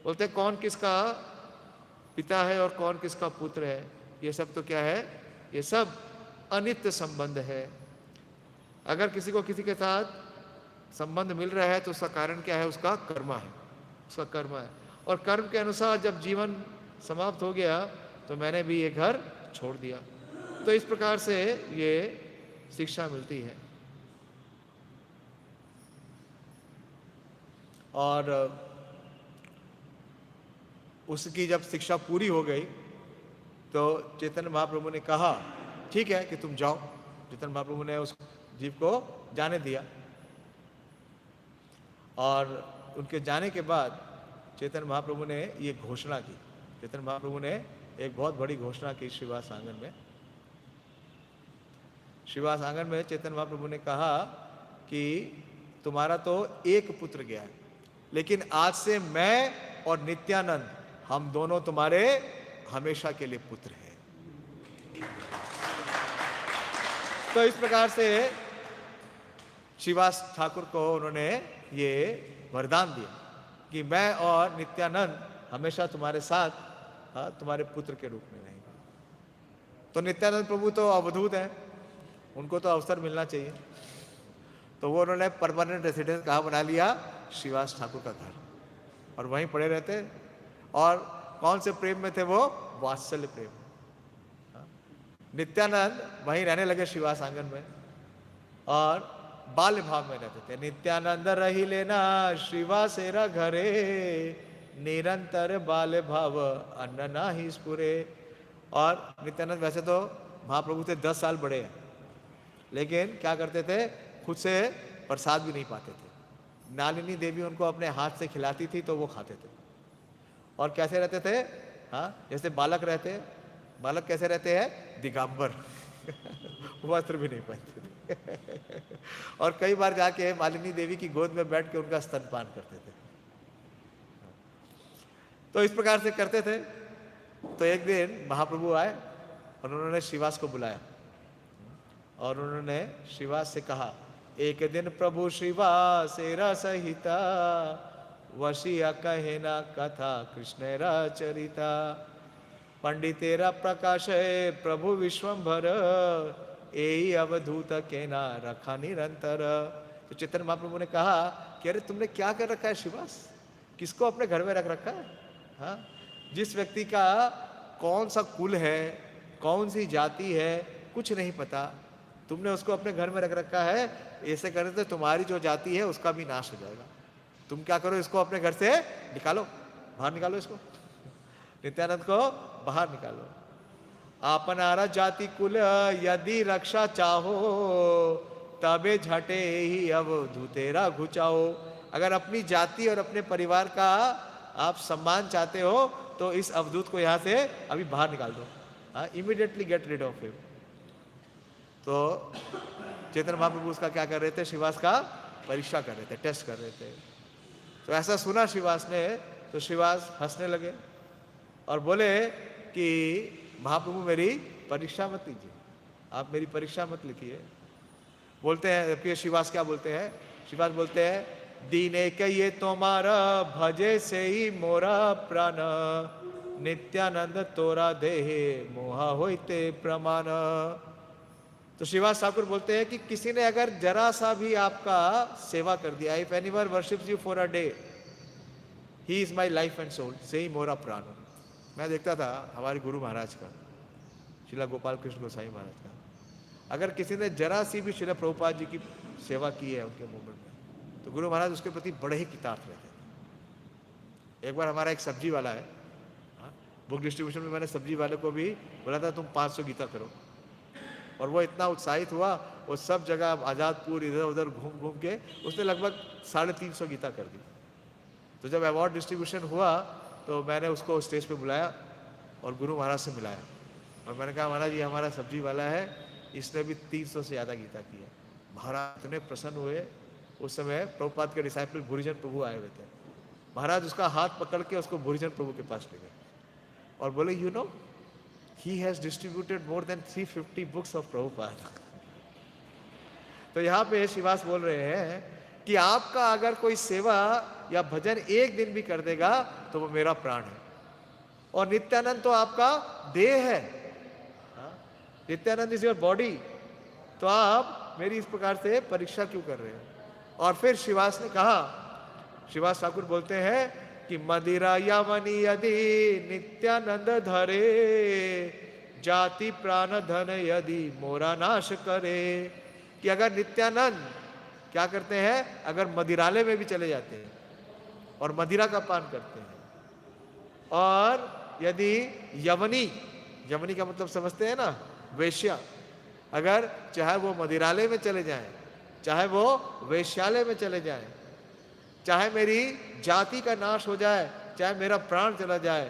बोलते कौन किसका पिता है और कौन किसका पुत्र है, ये सब तो क्या है? ये सब अनित्य संबंध है। अगर किसी को किसी के साथ संबंध मिल रहा है तो उसका कारण क्या है? उसका कर्म है, उसका कर्म है। और कर्म के अनुसार जब जीवन समाप्त हो गया तो मैंने भी ये घर छोड़ दिया। तो इस प्रकार से ये शिक्षा मिलती है। और उसकी जब शिक्षा पूरी हो गई तो चैतन्य महाप्रभु ने कहा ठीक है कि तुम जाओ। चैतन्य महाप्रभु ने उस जीव को जाने दिया और उनके जाने के बाद चैतन्य महाप्रभु ने ये घोषणा की। चैतन्य महाप्रभु ने एक बहुत बड़ी घोषणा की श्रीवास आंगन में। श्रीवास आंगन में चैतन्य महाप्रभु ने कहा कि तुम्हारा तो एक पुत्र गया है, लेकिन आज से मैं और नित्यानंद हम दोनों तुम्हारे हमेशा के लिए पुत्र हैं। तो इस प्रकार से श्रीवास ठाकुर को उन्होंने ये वरदान दिया कि मैं और नित्यानंद हमेशा तुम्हारे साथ तुम्हारे पुत्र के रूप में रहेंगे। तो नित्यानंद प्रभु तो अवधूत हैं, उनको तो अवसर मिलना चाहिए। तो वो उन्होंने परमानेंट रेसिडेंस कहाँ बना लिया? श्रीवास ठाकुर का घर, और वहीं पड़े रहते। और कौन से प्रेम में थे वो? वात्सल्य प्रेम। नित्यानंद वहीं रहने लगे श्रीवास आंगन में और बाल्य भाव में रहते थे। नित्यानंद रही लेना श्रीवासेरा घरे, निरंतर बाल्य भाव अन्न ना ही स्फुरे। और नित्यानंद वैसे तो महाप्रभु से 10 साल बड़े हैं, लेकिन क्या करते थे? खुद से प्रसाद भी नहीं पाते थे। नालिनी देवी उनको अपने हाथ से खिलाती थी तो वो खाते थे। और कैसे रहते थे? हाँ, जैसे बालक रहते हैं। बालक कैसे रहते हैं? दिगंबर। वस्त्र भी नहीं पहनते थे। और कई बार जाके मालिनी देवी की गोद में बैठ के उनका स्तनपान करते थे। तो इस प्रकार से करते थे। तो एक दिन महाप्रभु आए और उन्होंने श्रीवास को बुलाया और उन्होंने श्रीवास से कहा, एक दिन प्रभु श्रीवास सहिता वशिया कहे ना कथा कृष्ण चरिता, पंडितेरा प्रकाश है प्रभु विश्वंभर, यही अवधूत के ना रखा निरंतर। तो चैतन्य महाप्रभु ने कहा कि अरे तुमने क्या कर रखा है श्रीवास, किसको अपने घर में रख रखा है? हाँ, जिस व्यक्ति का कौन सा कुल है, कौन सी जाति है, कुछ नहीं पता, तुमने उसको अपने घर में रख रखा है। ऐसे करने से तुम्हारी जो जाति है उसका भी नाश हो जाएगा। तुम क्या करो, इसको अपने घर से निकालो, बाहर निकालो इसको, नित्यानंद को बाहर निकालो। आपनारा जाति कुल यदि रक्षा चाहो, तबे झटे ही अब धुतेरा घुचाओ। अगर अपनी जाति और अपने परिवार का आप सम्मान चाहते हो तो इस अवधूत को यहाँ से अभी बाहर निकाल दो। Immediately get rid of him. तो चैतन्य महाप्रभु उसका क्या कर रहे थे, श्रीवास का परीक्षा कर रहे थे, टेस्ट कर रहे थे। तो ऐसा सुना श्रीवास ने, तो श्रीवास हंसने लगे और बोले कि महाप्रभु मेरी परीक्षा मत लीजिए, आप मेरी परीक्षा मत लिखिए। बोलते हैं फिर श्रीवास क्या बोलते हैं, श्रीवास बोलते हैं, दीने कहिए तुम्हारा भजे से ही मोरा प्राण, नित्यानंद तोरा देहे मोहा होते प्रमाण। तो श्रीवास ठाकुर बोलते हैं कि किसी ने अगर जरा सा भी आपका सेवा कर दिया, if anyone worships you for a day, he is my life and soul, से ही मोरा प्राण। मैं देखता था हमारे गुरु महाराज का, श्रीला गोपाल कृष्ण गोसाई महाराज का, अगर किसी ने जरा सी भी श्रीला प्रभुपाद जी की सेवा की है उनके मूवमेंट में, तो गुरु महाराज उसके प्रति बड़े ही कितार्थ रहते थे। एक बार हमारा एक सब्जी वाला है, बुक डिस्ट्रीब्यूशन में मैंने सब्जी वाले को भी बोला था तुम 500 गीता करो, और वो इतना उत्साहित हुआ, वो सब जगह आज़ादपुर इधर उधर घूम घूम के उसने लगभग 350 गीता कर दी। तो जब अवार्ड डिस्ट्रीब्यूशन हुआ तो मैंने उसको स्टेज पे बुलाया और गुरु महाराज से मिलाया, और मैंने कहा महाराज ये हमारा सब्जी वाला है, इसने भी 300 से ज़्यादा गीता की है। महाराज इतने प्रसन्न हुए। उस समय प्रभुपाद के डिसाइपल भूरिजन प्रभु आए हुए थे। महाराज उसका हाथ पकड़ के उसको भूरिजन प्रभु के पास ले गए और बोले, you know he has distributed more than 350 books of Prabhupada। तो यहाँ पे श्रीवास बोल रहे हैं कि आपका अगर कोई सेवा या भजन एक दिन भी कर देगा तो वो मेरा प्राण है, और नित्यानंद तो आपका देह है, नित्यानंद इज योर बॉडी, तो आप मेरी इस प्रकार से परीक्षा क्यों कर रहे हो? और फिर श्रीवास ने कहा, श्रीवास ठाकुर बोलते हैं कि मदिरा यावनी यदि नित्यानंद धरे, जाति प्राण धन यदि मोरा नाश करे। कि अगर नित्यानंद क्या करते हैं, अगर मदिरालय में भी चले जाते हैं और मदिरा का पान करते हैं, और यदि यवनी, यवनी का मतलब समझते हैं ना, वेश्या, अगर चाहे वो मदिरालय में चले जाएं, चाहे वो वेश्यालय में चले जाएं, चाहे मेरी जाति का नाश हो जाए, चाहे मेरा प्राण चला जाए,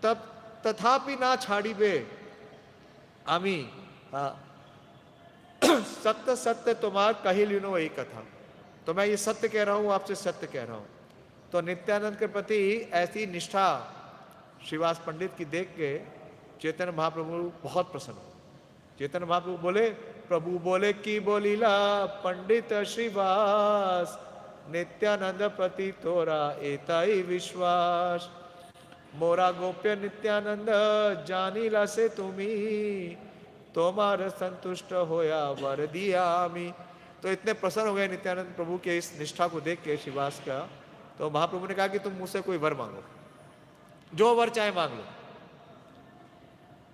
तब तथापि ना छाड़ी बे आमी सत्य सत्य तुम्हार कही लीनो एक कथा। तो मैं ये सत्य कह रहा हूं, आपसे सत्य कह रहा हूं। तो नित्यानंद के प्रति ऐसी निष्ठा श्रीवास पंडित की देख के चैतन्य महाप्रभु बहुत प्रसन्न हुए। चैतन्य महाप्रभु बोले, प्रभु बोले कि बोलीला पंडित श्रीवास, नित्यानंद प्रति तोरा एताई विश्वास, मोरा गोप्य नित्यानंद जानीला से तुम्ही, तुम्हार संतुष्ट होया वर दिया आमी। तो इतने प्रसन्न हो गए नित्यानंद प्रभु के इस निष्ठा को देख के श्रीवास का। तो महाप्रभु ने कहा कि तुम मुझसे कोई वर मांगो, जो वर चाहे मांग लो।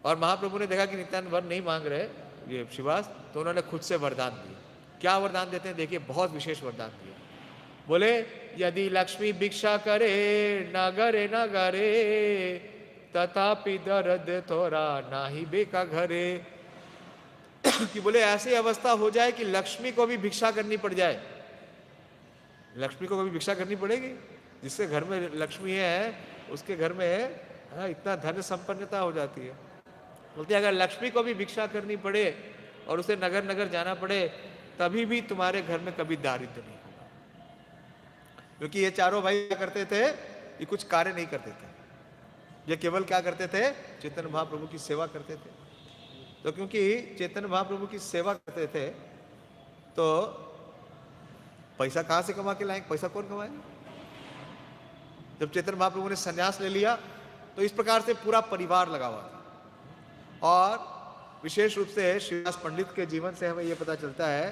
और महाप्रभु ने देखा कि नित्यानंद वर नहीं मांग रहे ये श्रीवास, तो उन्होंने खुद से वरदान दिए। क्या वरदान देते हैं देखिए, बहुत विशेष वरदान दिए। बोले, यदि लक्ष्मी भिक्षा करे नगरे नगरे, तथापि दर्द थोड़ा नाही बेका घरे। कि बोले ऐसी अवस्था हो जाए कि लक्ष्मी को भी भिक्षा करनी पड़ जाए। लक्ष्मी को कभी भिक्षा करनी पड़ेगी? जिसके घर में लक्ष्मी है उसके घर में इतना धन संपन्नता हो जाती है। बोलते अगर लक्ष्मी को भी भिक्षा करनी पड़े और उसे नगर नगर जाना पड़े, तभी भी तुम्हारे घर में कभी दारिद्र्य नहीं होगा। क्योंकि ये चारों भाई क्या करते थे, ये कुछ कार्य नहीं करते थे, ये केवल क्या करते थे, चैतन्य महाप्रभु की सेवा करते थे। तो क्योंकि चैतन्य महाप्रभु की सेवा करते थे, तो पैसा कहां से कमा के लाएंगे, पैसा कौन कमाएगा। जब चैतन्य महाप्रभु ने संन्यास ले लिया, तो इस प्रकार से पूरा परिवार लगा हुआ था। और विशेष रूप से श्रीवास पंडित के जीवन से हमें यह पता चलता है,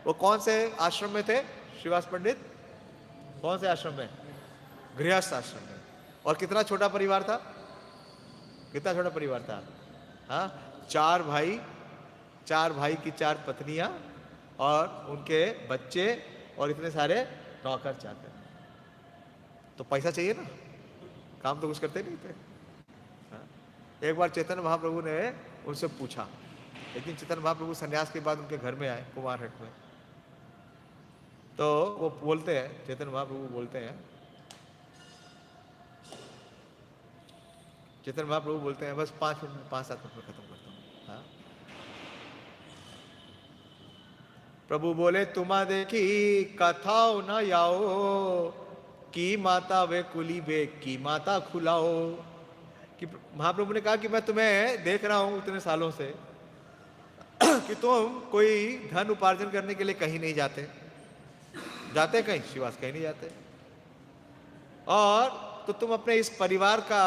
वो कौन से आश्रम में थे श्रीवास पंडित, कौन से आश्रम में, गृहस्थ आश्रम में। और कितना छोटा परिवार था, कितना छोटा परिवार था, हाँ, 4 भाई की 4 पत्नियां और उनके बच्चे और इतने सारे नौकर चाकर। तो पैसा चाहिए ना, काम तो कुछ करते नहीं थे। हाँ? एक बार चैतन्य महाप्रभु ने उनसे पूछा, लेकिन चैतन्य महाप्रभु संन्यास के बाद उनके घर में आए कुमारहट में, तो वो बोलते हैं, चैतन्य महाप्रभु बोलते हैं, चैतन्य महाप्रभु बोलते हैं, बस 5 मिनट 5-7 मिनट में खत्म करता हूँ। हाँ? प्रभु बोले, तुम्हा देखी कथाओ न याओ, की माता वे कुली बे की माता खुलाओ। कि महाप्रभु ने कहा कि मैं तुम्हें देख रहा हूं इतने सालों से कि तुम कोई धन उपार्जन करने के लिए कहीं नहीं जाते, जाते कहीं श्रीवास, कहीं नहीं जाते, और तो तुम अपने इस परिवार का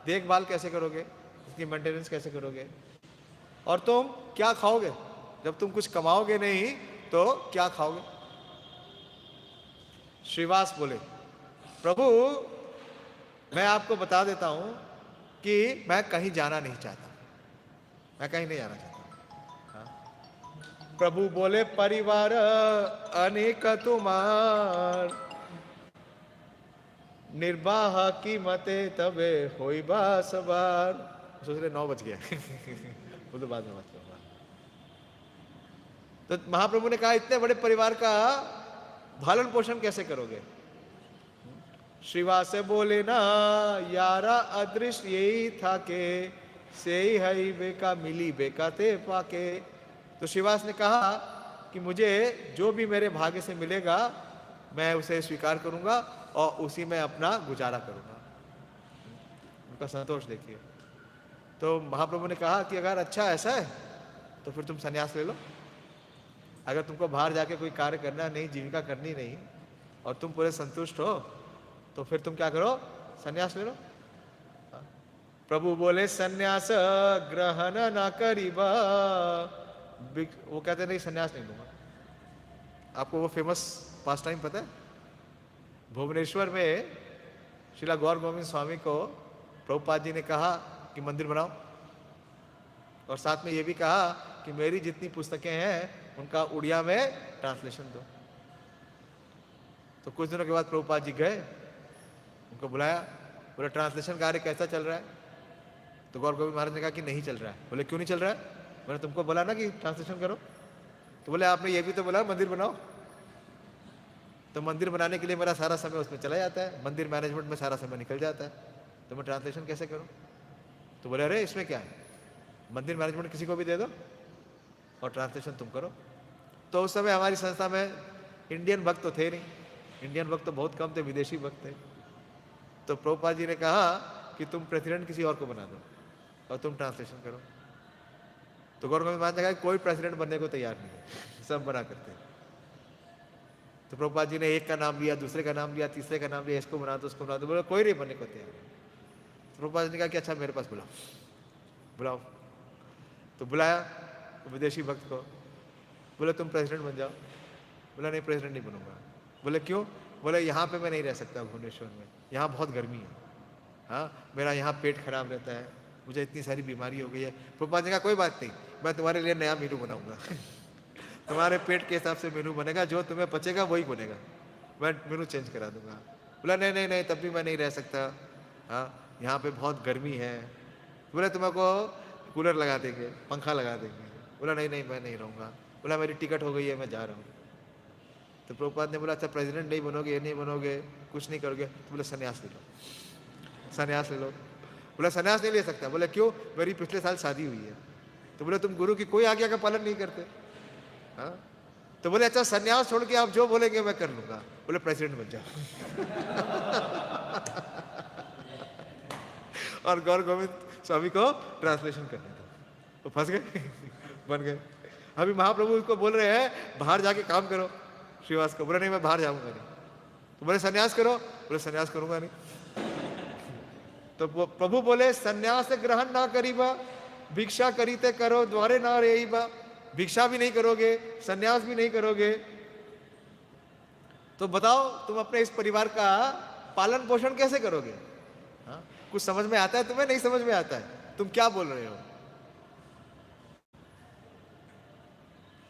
देखभाल कैसे करोगे, इसकी मेंटेनेंस कैसे करोगे, और तुम क्या खाओगे, जब तुम कुछ कमाओगे नहीं तो क्या खाओगे। श्रीवास बोले, प्रभु मैं आपको बता देता हूं कि मैं कहीं जाना नहीं चाहता, मैं कहीं नहीं जाना चाहता। हाँ? प्रभु बोले, परिवार अनेक तुम्हार, निर्वाह की मते तबे होई बा सवार। सोच रहे 9 बज गया वो तो बाद में बात करूंगा। तो महाप्रभु ने कहा, इतने बड़े परिवार का भरण पोषण कैसे करोगे। श्रीवास बोले ना, यारा अदृश्य यही था के से ही बेका मिली बेका ते पाके। तो श्रीवास ने कहा कि मुझे जो भी मेरे भाग्य से मिलेगा मैं उसे स्वीकार करूंगा और उसी में अपना गुजारा करूंगा। उनका संतोष देखिए। तो महाप्रभु ने कहा कि अगर अच्छा ऐसा है तो फिर तुम संन्यास ले लो। अगर तुमको बाहर जाके कोई कार्य करना नहीं, जीविका करनी नहीं, और तुम पूरे संतुष्ट हो, तो फिर तुम क्या करो, संन्यास ले लो। प्रभु बोले, संन्यास ग्रहण ना करीबा। वो कहते नहीं, संन्यास नहीं लूंगा। आपको वो फेमस पास टाइम पता है, भुवनेश्वर में श्रीला गौर गोविंद स्वामी को प्रभुपाद जी ने कहा कि मंदिर बनाओ, और साथ में ये भी कहा कि मेरी जितनी पुस्तकें हैं उनका उड़िया में ट्रांसलेशन दो। तो कुछ दिनों के बाद प्रभुपाद जी गए, उनको बुलाया, बोले ट्रांसलेशन कार्य कैसा चल रहा है। तो गौर गोविंद महाराज ने कहा कि नहीं चल रहा है। बोले क्यों नहीं चल रहा है, मैंने तुमको बोला ना कि ट्रांसलेशन करो। तो बोले आपने ये भी तो बोला मंदिर बनाओ। तो मंदिर बनाने के लिए मेरा सारा समय उसमें चला जाता है, मंदिर मैनेजमेंट में सारा समय निकल जाता है, तो मैं ट्रांसलेशन कैसे करूं। तो बोले अरे इसमें क्या है, मंदिर मैनेजमेंट किसी को भी दे दो और ट्रांसलेशन तुम करो। तो उस समय हमारी संस्था में इंडियन भक्त तो थे नहीं, इंडियन भक्त तो बहुत कम थे, विदेशी भक्त थे। तो प्रभुपाद जी ने कहा कि तुम प्रेसिडेंट किसी और को बना दो और तुम ट्रांसलेशन करो। तो गौर गोविंद महाराज ने कहा कोई प्रेसिडेंट बनने को तैयार नहीं है, सब बना करते हैं। तो प्रभुपाद जी ने एक का नाम लिया, दूसरे का नाम लिया, तीसरे का नाम लिया, इसको बना दो, उसको बना दो, बोले कोई नहीं बनने को तैयार। प्रभुपाद जी ने कहा कि अच्छा मेरे पास बुलाओ, बुलाओ। तो बुलाया तो विदेशी भक्त को, बोले तुम प्रेसिडेंट बन जाओ। बोला नहीं, प्रेसिडेंट नहीं बनूंगा। बोले क्यों। बोले यहाँ पे मैं नहीं रह सकता भुवनेश्वर में, यहाँ बहुत गर्मी है, हाँ मेरा यहाँ पेट खराब रहता है, मुझे इतनी सारी बीमारी हो गई है। प्रभुपाद जी ने कहा कोई बात नहीं, मैं तुम्हारे लिए नया मेनू बनाऊंगा तुम्हारे पेट के हिसाब से मेनू बनेगा, जो तुम्हें पचेगा वही बनेगा, मैं मेनू चेंज करा दूंगा। बोला नहीं नहीं नहीं, तब भी मैं नहीं रह सकता, हाँ यहाँ पे बहुत गर्मी है। बोले तुम्हारे कूलर लगा देंगे, पंखा लगा देंगे। बोला नहीं नहीं मैं नहीं रहूँगा। बोला मेरी टिकट हो गई है, मैं जा रहा हूँ। तो प्रभुपाद ने बोला अच्छा प्रेसिडेंट नहीं बनोगे, ये नहीं बनोगे, कुछ नहीं करोगे। तो बोले संन्यास ले लो, संन्यास ले लो। बोला संन्यास नहीं ले सकता। बोले क्यों, मेरी पिछले साल शादी हुई है, तो बोले तुम गुरु की कोई आज्ञा का पालन नहीं करते। हाँ, तो बोले अच्छा सन्यास छोड़ के आप जो बोलेंगे मैं कर लूंगा। बोले प्रेसिडेंट बन जाओ। और गौर गोविंद स्वामी को ट्रांसलेशन करने दो, तो फंस गए। बन गए। अभी महाप्रभु उसको बोल रहे हैं बाहर जाके काम करो, श्रीवास को। बोले नहीं मैं बाहर जाऊंगा नहीं। तो बोले सन्यास करो। बोले सन्यास करूंगा नहीं। तो प्रभु बोले सन्यास ग्रहण ना करीबा, भिक्षा करीते करो द्वारे ना रेईबा। भिक्षा भी नहीं करोगे, सन्यास भी नहीं करोगे, तो बताओ तुम अपने इस परिवार का पालन पोषण कैसे करोगे? हाँ? कुछ समझ में आता है तुम्हें? नहीं समझ में आता है, तुम क्या बोल रहे हो?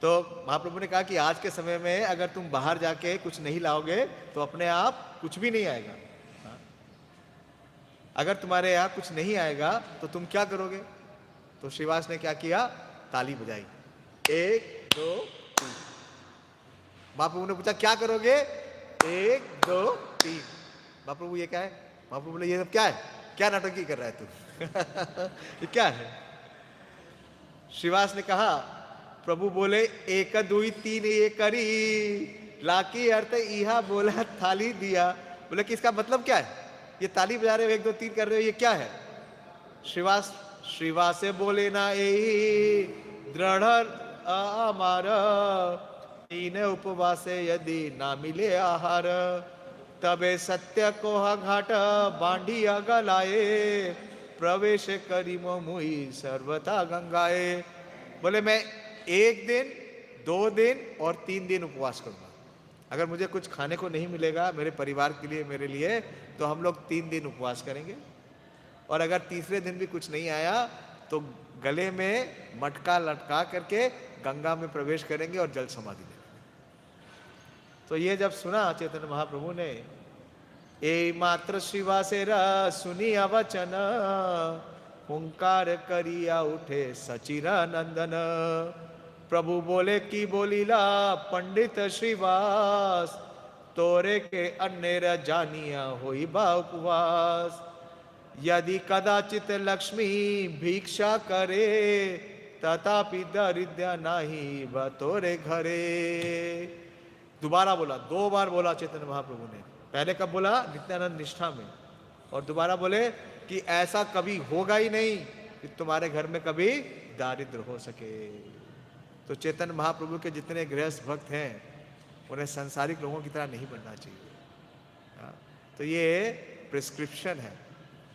तो महाप्रभु ने कहा कि आज के समय में अगर तुम बाहर जाके कुछ नहीं लाओगे तो अपने आप कुछ भी नहीं आएगा। हाँ? अगर तुम्हारे यहाँ कुछ नहीं आएगा तो तुम क्या करोगे? तो श्रीवास ने क्या किया? ताली बजाई। 1 2 3। महाप्रभु ने पूछा क्या करोगे? 1 2 3। महाप्रभु ये क्या है? महाप्रभु बोले ये सब क्या है? क्या नाटकी कर रहा है तू? ये क्या है? श्रीवास ने कहा, प्रभु बोले 1 2 3 ये करी, लाकी अर्थ इहा बोला थाली दिया। बोले कि इसका मतलब क्या है? ये ताली बजा रहे हो 1 2 3 कर रहे हो, ये क्या है? श्रीवास से बोले ना ए दृढ़ अमार, 3 उपवासे यदि ना मिले आहार, तबे सत्य को घाट बांधी गलाए, प्रवेश करी मुई सर्वथा गंगाए। बोले मैं 1 दिन 2 दिन और 3 दिन उपवास करूंगा। अगर मुझे कुछ खाने को नहीं मिलेगा मेरे परिवार के लिए, मेरे लिए, तो हम लोग 3 दिन उपवास करेंगे। और अगर तीसरे दिन भी कुछ नहीं आया तो गले में मटका लटका करके गंगा में प्रवेश करेंगे और जल समाधि लेंगे। तो ये जब सुना चैतन्य महाप्रभु ने, ए मात्र श्रीवासेर सुनी अवचन, हुंकार करिया उठे सचिरानंदन। प्रभु बोले की बोलीला पंडित श्रीवास, तोरे के अन्य जानिया होई बा उपवास। यदि कदाचित लक्ष्मी भिक्षा करे, तथापि दरिद्र नहीं बतोरे घरे। दोबारा बोला, 2 बार बोला चैतन्य महाप्रभु ने। पहले कब बोला? नित्यानंद निष्ठा में। और दोबारा बोले कि ऐसा कभी होगा ही नहीं कि तुम्हारे घर में कभी दारिद्र हो सके। तो चैतन्य महाप्रभु के जितने गृहस्थ भक्त हैं उन्हें सांसारिक लोगों की तरह नहीं बनना चाहिए। तो ये प्रिस्क्रिप्शन है।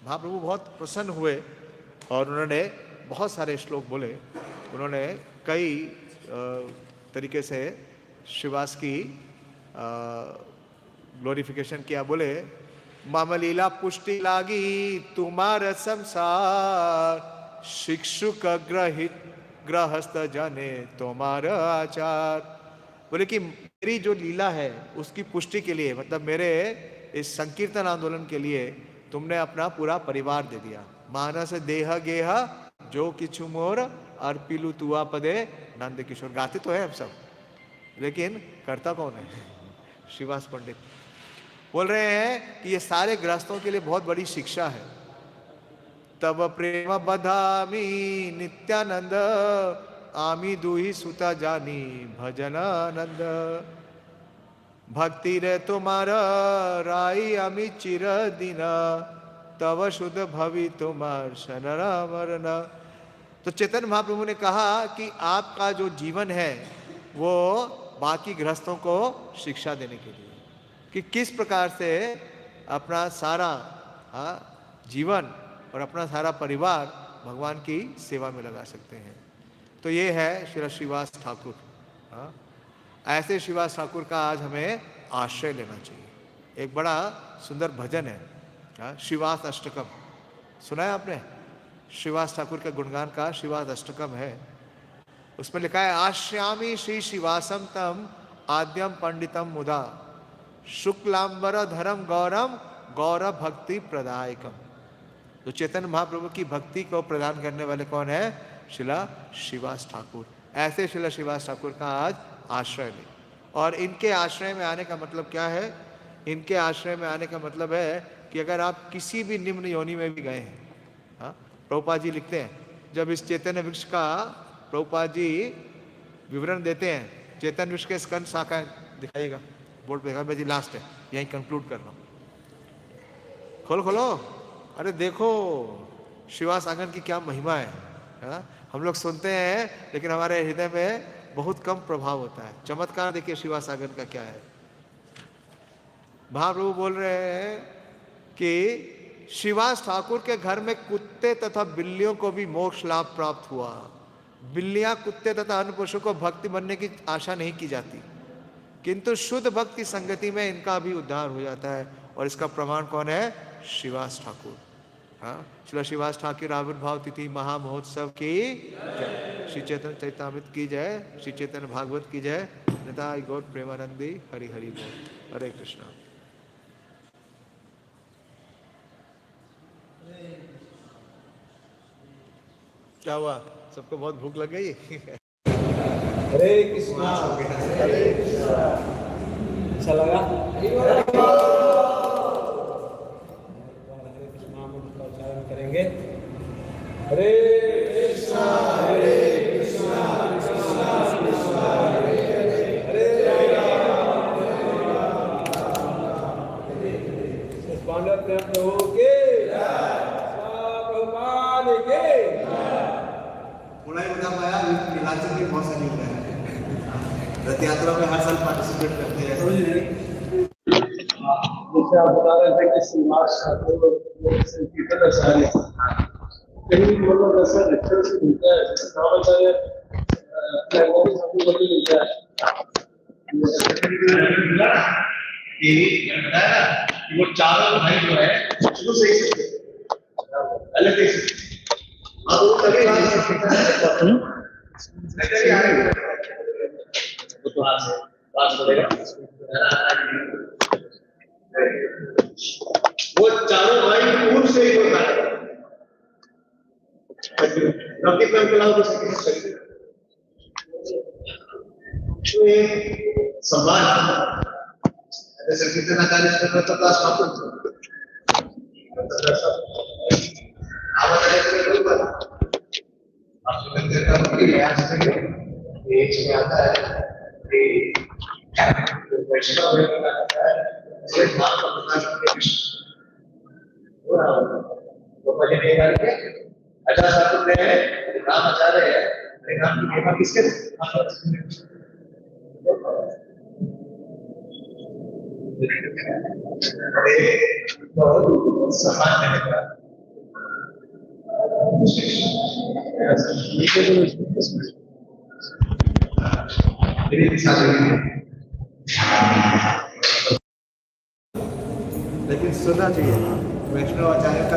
महाप्रभु बहुत प्रसन्न हुए और उन्होंने बहुत सारे श्लोक बोले। उन्होंने कई तरीके से श्रीवास की ग्लोरिफिकेशन किया। बोले मामलीला पुष्टि लागी तुम्हारा संसार, शिक्षुक ग्रहित गृहस्थ जाने तुम्हारा आचार। बोले कि मेरी जो लीला है उसकी पुष्टि के लिए, मतलब मेरे इस संकीर्तन आंदोलन के लिए तुमने अपना पूरा परिवार दे दिया। मानस देह गेह जो किछु मोर, अर्पिलु तुआ पदे नंद किशोर। गाते तो है हम सब, लेकिन करता कौन है? श्रीवास पंडित बोल रहे हैं कि ये सारे गृहस्थों के लिए बहुत बड़ी शिक्षा है। तब प्रेम बधामी नित्यानंद, आमी दुही सुता जानी भजन आनंद। भक्ति रे तुम्हारा राई अमी चिर दिन, तव शुद्ध भवि तुम्हार शनरा मरण। तो चैतन्य महाप्रभु ने कहा कि आपका जो जीवन है वो बाकी गृहस्थों को शिक्षा देने के लिए, कि किस प्रकार से अपना सारा जीवन और अपना सारा परिवार भगवान की सेवा में लगा सकते हैं। तो ये है श्री श्रीवास ठाकुर। ऐसे श्रीवास ठाकुर का आज हमें आश्रय लेना चाहिए। एक बड़ा सुंदर भजन है श्रीवास अष्टकम, सुना है आपने? श्रीवास ठाकुर के गुणगान का श्रीवास अष्टकम है। उसमें लिखा है आश्यामी श्री श्रीवासम तम आद्यम पंडितम मुदा, शुक्लांबर धरम गौरम गौरव भक्ति प्रदायकम। तो चैतन्य महाप्रभु की भक्ति को प्रदान करने वाले कौन है? शिला श्रीवास ठाकुर। ऐसे शिला श्रीवास ठाकुर का आज आश्रय ले। और इनके आश्रय में आने का मतलब क्या है? इनके आश्रय में आने का मतलब है कि अगर आप किसी भी निम्न योनि में भी गए हैं, प्रभुपाद जी लिखते हैं जब इस चैतन्य वृक्ष का प्रभुपाद जी विवरण देते हैं, चैतन्य वृक्ष के स्कंद शाखा दिखाइएगा, बोर्ड पे देखा जी, लास्ट है, यहीं कंक्लूड कर रहा हूं। खोलो खोलो, अरे देखो शिवास आंगन की क्या महिमा है, हा? हम लोग सुनते हैं लेकिन हमारे हृदय में बहुत कम प्रभाव होता है। चमत्कार देखिए शिवास आंगन का क्या है। महाप्रभु बोल रहे हैं कि शिवास ठाकुर के घर में कुत्ते तथा बिल्लियों को भी मोक्ष लाभ प्राप्त हुआ। बिल्लियां, कुत्ते तथा अन्य पशु को भक्ति बनने की आशा नहीं की जाती, किंतु शुद्ध भक्त की संगति में इनका भी उद्धार हो जाता है। और इसका प्रमाण कौन है? शिवास ठाकुर। हाँ, श्री शिवास ठाकुर आविर्भाव तिथि महामहोत्सव की जय, श्री चैतन्य चैतामृत की जय, श्री चैतन्य भागवत की जय, निताई गौर प्रेमानंदी, हरि हरि बोल। हरे कृष्णा। क्या हुआ, सबको बहुत भूख लग गई? हरे कृष्णा। हरे कृष्णा। अच्छा लगा? हरे कृष्णा मंत्र उच्चारण करेंगे। हरे कृष्णा हरे कृष्णा कृष्णा कृष्णा हरे हरे, हरे राम पांडव प्रभु के प्रभुपाद के थोड़ा ही बता पाया, नीलाचल की बहुत सारी होता है। रथ यात्रा में हर साल पार्टिसिपेट करते हैं। जैसे आप बता रहे थे कि श्रीवास ठाकुर संकीर्तन आचार्य, कहीं लोगों का सर अक्षर से मिलता है, रामाचार्य मिलता है कि वो चारों भाई जो है शुरू से ही अलग ही अब वो कभी वो तो हाथ से बात करेगा। वो चारों भाई पूर्व से ही होता है। समाज संकीर्तन आचार्य आता है वैष्णव अच्छा ठाकुर ने राम आचार्य है, राम की महिमा किसके सामान्य लेकिन सुनना चाहिए वैष्णव आचार्य का